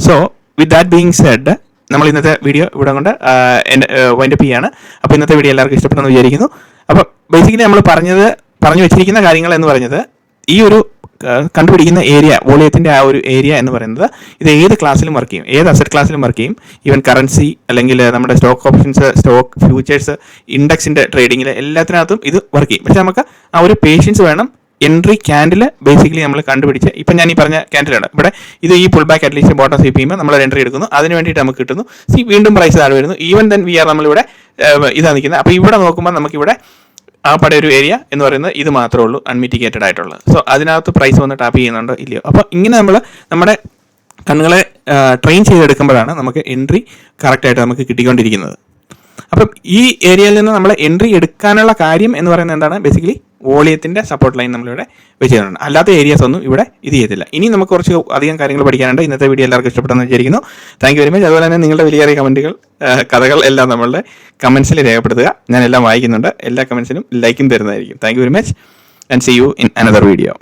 So with that being said നമ്മൾ ഇന്നത്തെ വീഡിയോ ഇവിടെ കൊണ്ട് വൈൻഡപ്പ് ചെയ്യാണ്. അപ്പോൾ ഇന്നത്തെ വീഡിയോ എല്ലാവർക്കും ഇഷ്ടപ്പെട്ടെന്ന് വിചാരിക്കുന്നു. അപ്പോൾ ബേസിക്കലി നമ്മൾ പറഞ്ഞു വെച്ചിരിക്കുന്ന കാര്യങ്ങൾ എന്ന് പറഞ്ഞത് ഈ ഒരു കണ്ടുപിടിക്കുന്ന ഏരിയ, വോളിയത്തിൻ്റെ ആ ഒരു ഏരിയ എന്ന് പറയുന്നത് ഇത് ഏത് ക്ലാസ്സിലും വർക്ക് ചെയ്യും, ഏത് അസറ്റ് ക്ലാസ്സിലും വർക്ക് ചെയ്യും. ഈവൻ കറൻസി അല്ലെങ്കിൽ നമ്മുടെ സ്റ്റോക്ക് ഓപ്ഷൻസ്, സ്റ്റോക്ക് ഫ്യൂച്ചേഴ്സ്, ഇൻഡെക്സിൻ്റെ ട്രേഡിങ്ങിൽ എല്ലാത്തിനകത്തും ഇത് വർക്ക് ചെയ്യും. പക്ഷേ നമുക്ക് ആ ഒരു പേഷ്യൻസ് വേണം. എൻട്രി ക്യാൻഡിൽ ബേസിക്കലി നമ്മൾ കണ്ടുപിടിച്ച്, ഇപ്പം ഞാൻ ഈ പറഞ്ഞ ക്യാൻഡിലാണ് ഇവിടെ ഇത് ഈ pull back at least bottom sweep ചെയ്യുമ്പോൾ നമ്മൾ ഒരു എൻട്രി എടുക്കുന്നു, അതിന് വേണ്ടിയിട്ട് നമുക്ക് കിട്ടുന്നു. വീണ്ടും പ്രൈസ് താഴെ വരുന്നു. ഈവൻ ദെൻ വി ആർ നമ്മളിവിടെ ഇതാണ് നിൽക്കുന്നത്. അപ്പോൾ ഇവിടെ നോക്കുമ്പോൾ നമുക്കിവിടെ ആ പട ഒരു ഏരിയ എന്ന് പറയുന്നത് ഇത് മാത്രമേ ഉള്ളൂ അൺമിറ്റിഗേറ്റഡ് ആയിട്ടുള്ളത്. സോ അതിനകത്ത് പ്രൈസ് വന്ന് ടാപ്പ് ചെയ്യുന്നുണ്ടോ ഇല്ലയോ? അപ്പോൾ ഇങ്ങനെ നമ്മൾ നമ്മുടെ കണ്ണുകളെ ട്രെയിൻ ചെയ്തെടുക്കുമ്പോഴാണ് നമുക്ക് എൻട്രി കറക്റ്റായിട്ട് നമുക്ക് കിട്ടിക്കൊണ്ടിരിക്കുന്നത്. അപ്പം ഈ ഏരിയയിൽ നിന്ന് നമ്മൾ എൻട്രി എടുക്കാനുള്ള കാര്യം എന്ന് പറയുന്നത് എന്താണ്? ബേസിക്കലി വോളിയത്തിൻ്റെ സപ്പോർട്ട് ലൈൻ നമ്മളിവിടെ വെച്ച് ചെയ്തിട്ടുണ്ട്. അല്ലാത്ത ഏരിയാസ് ഒന്നും ഇവിടെ ഇത് ചെയ്തില്ല. ഇനി നമുക്ക് കുറച്ച് അധികം കാര്യങ്ങൾ പഠിക്കാനുണ്ട്. ഇന്നത്തെ വീഡിയോ എല്ലാവർക്കും ഇഷ്ടപ്പെട്ടെന്ന് വിചാരിക്കുന്നു. Thank you very much. അതുപോലെ തന്നെ നിങ്ങളുടെ വലിയ കമൻറ്റുകൾ, കഥകൾ എല്ലാം നമ്മളുടെ കമൻസിൽ രേഖപ്പെടുത്തുക. ഞാൻ എല്ലാം വായിക്കുന്നുണ്ട്. എല്ലാ കമൻസിനും ലൈക്കും തരുന്നതായിരിക്കും. Thank you very much and see you in another video.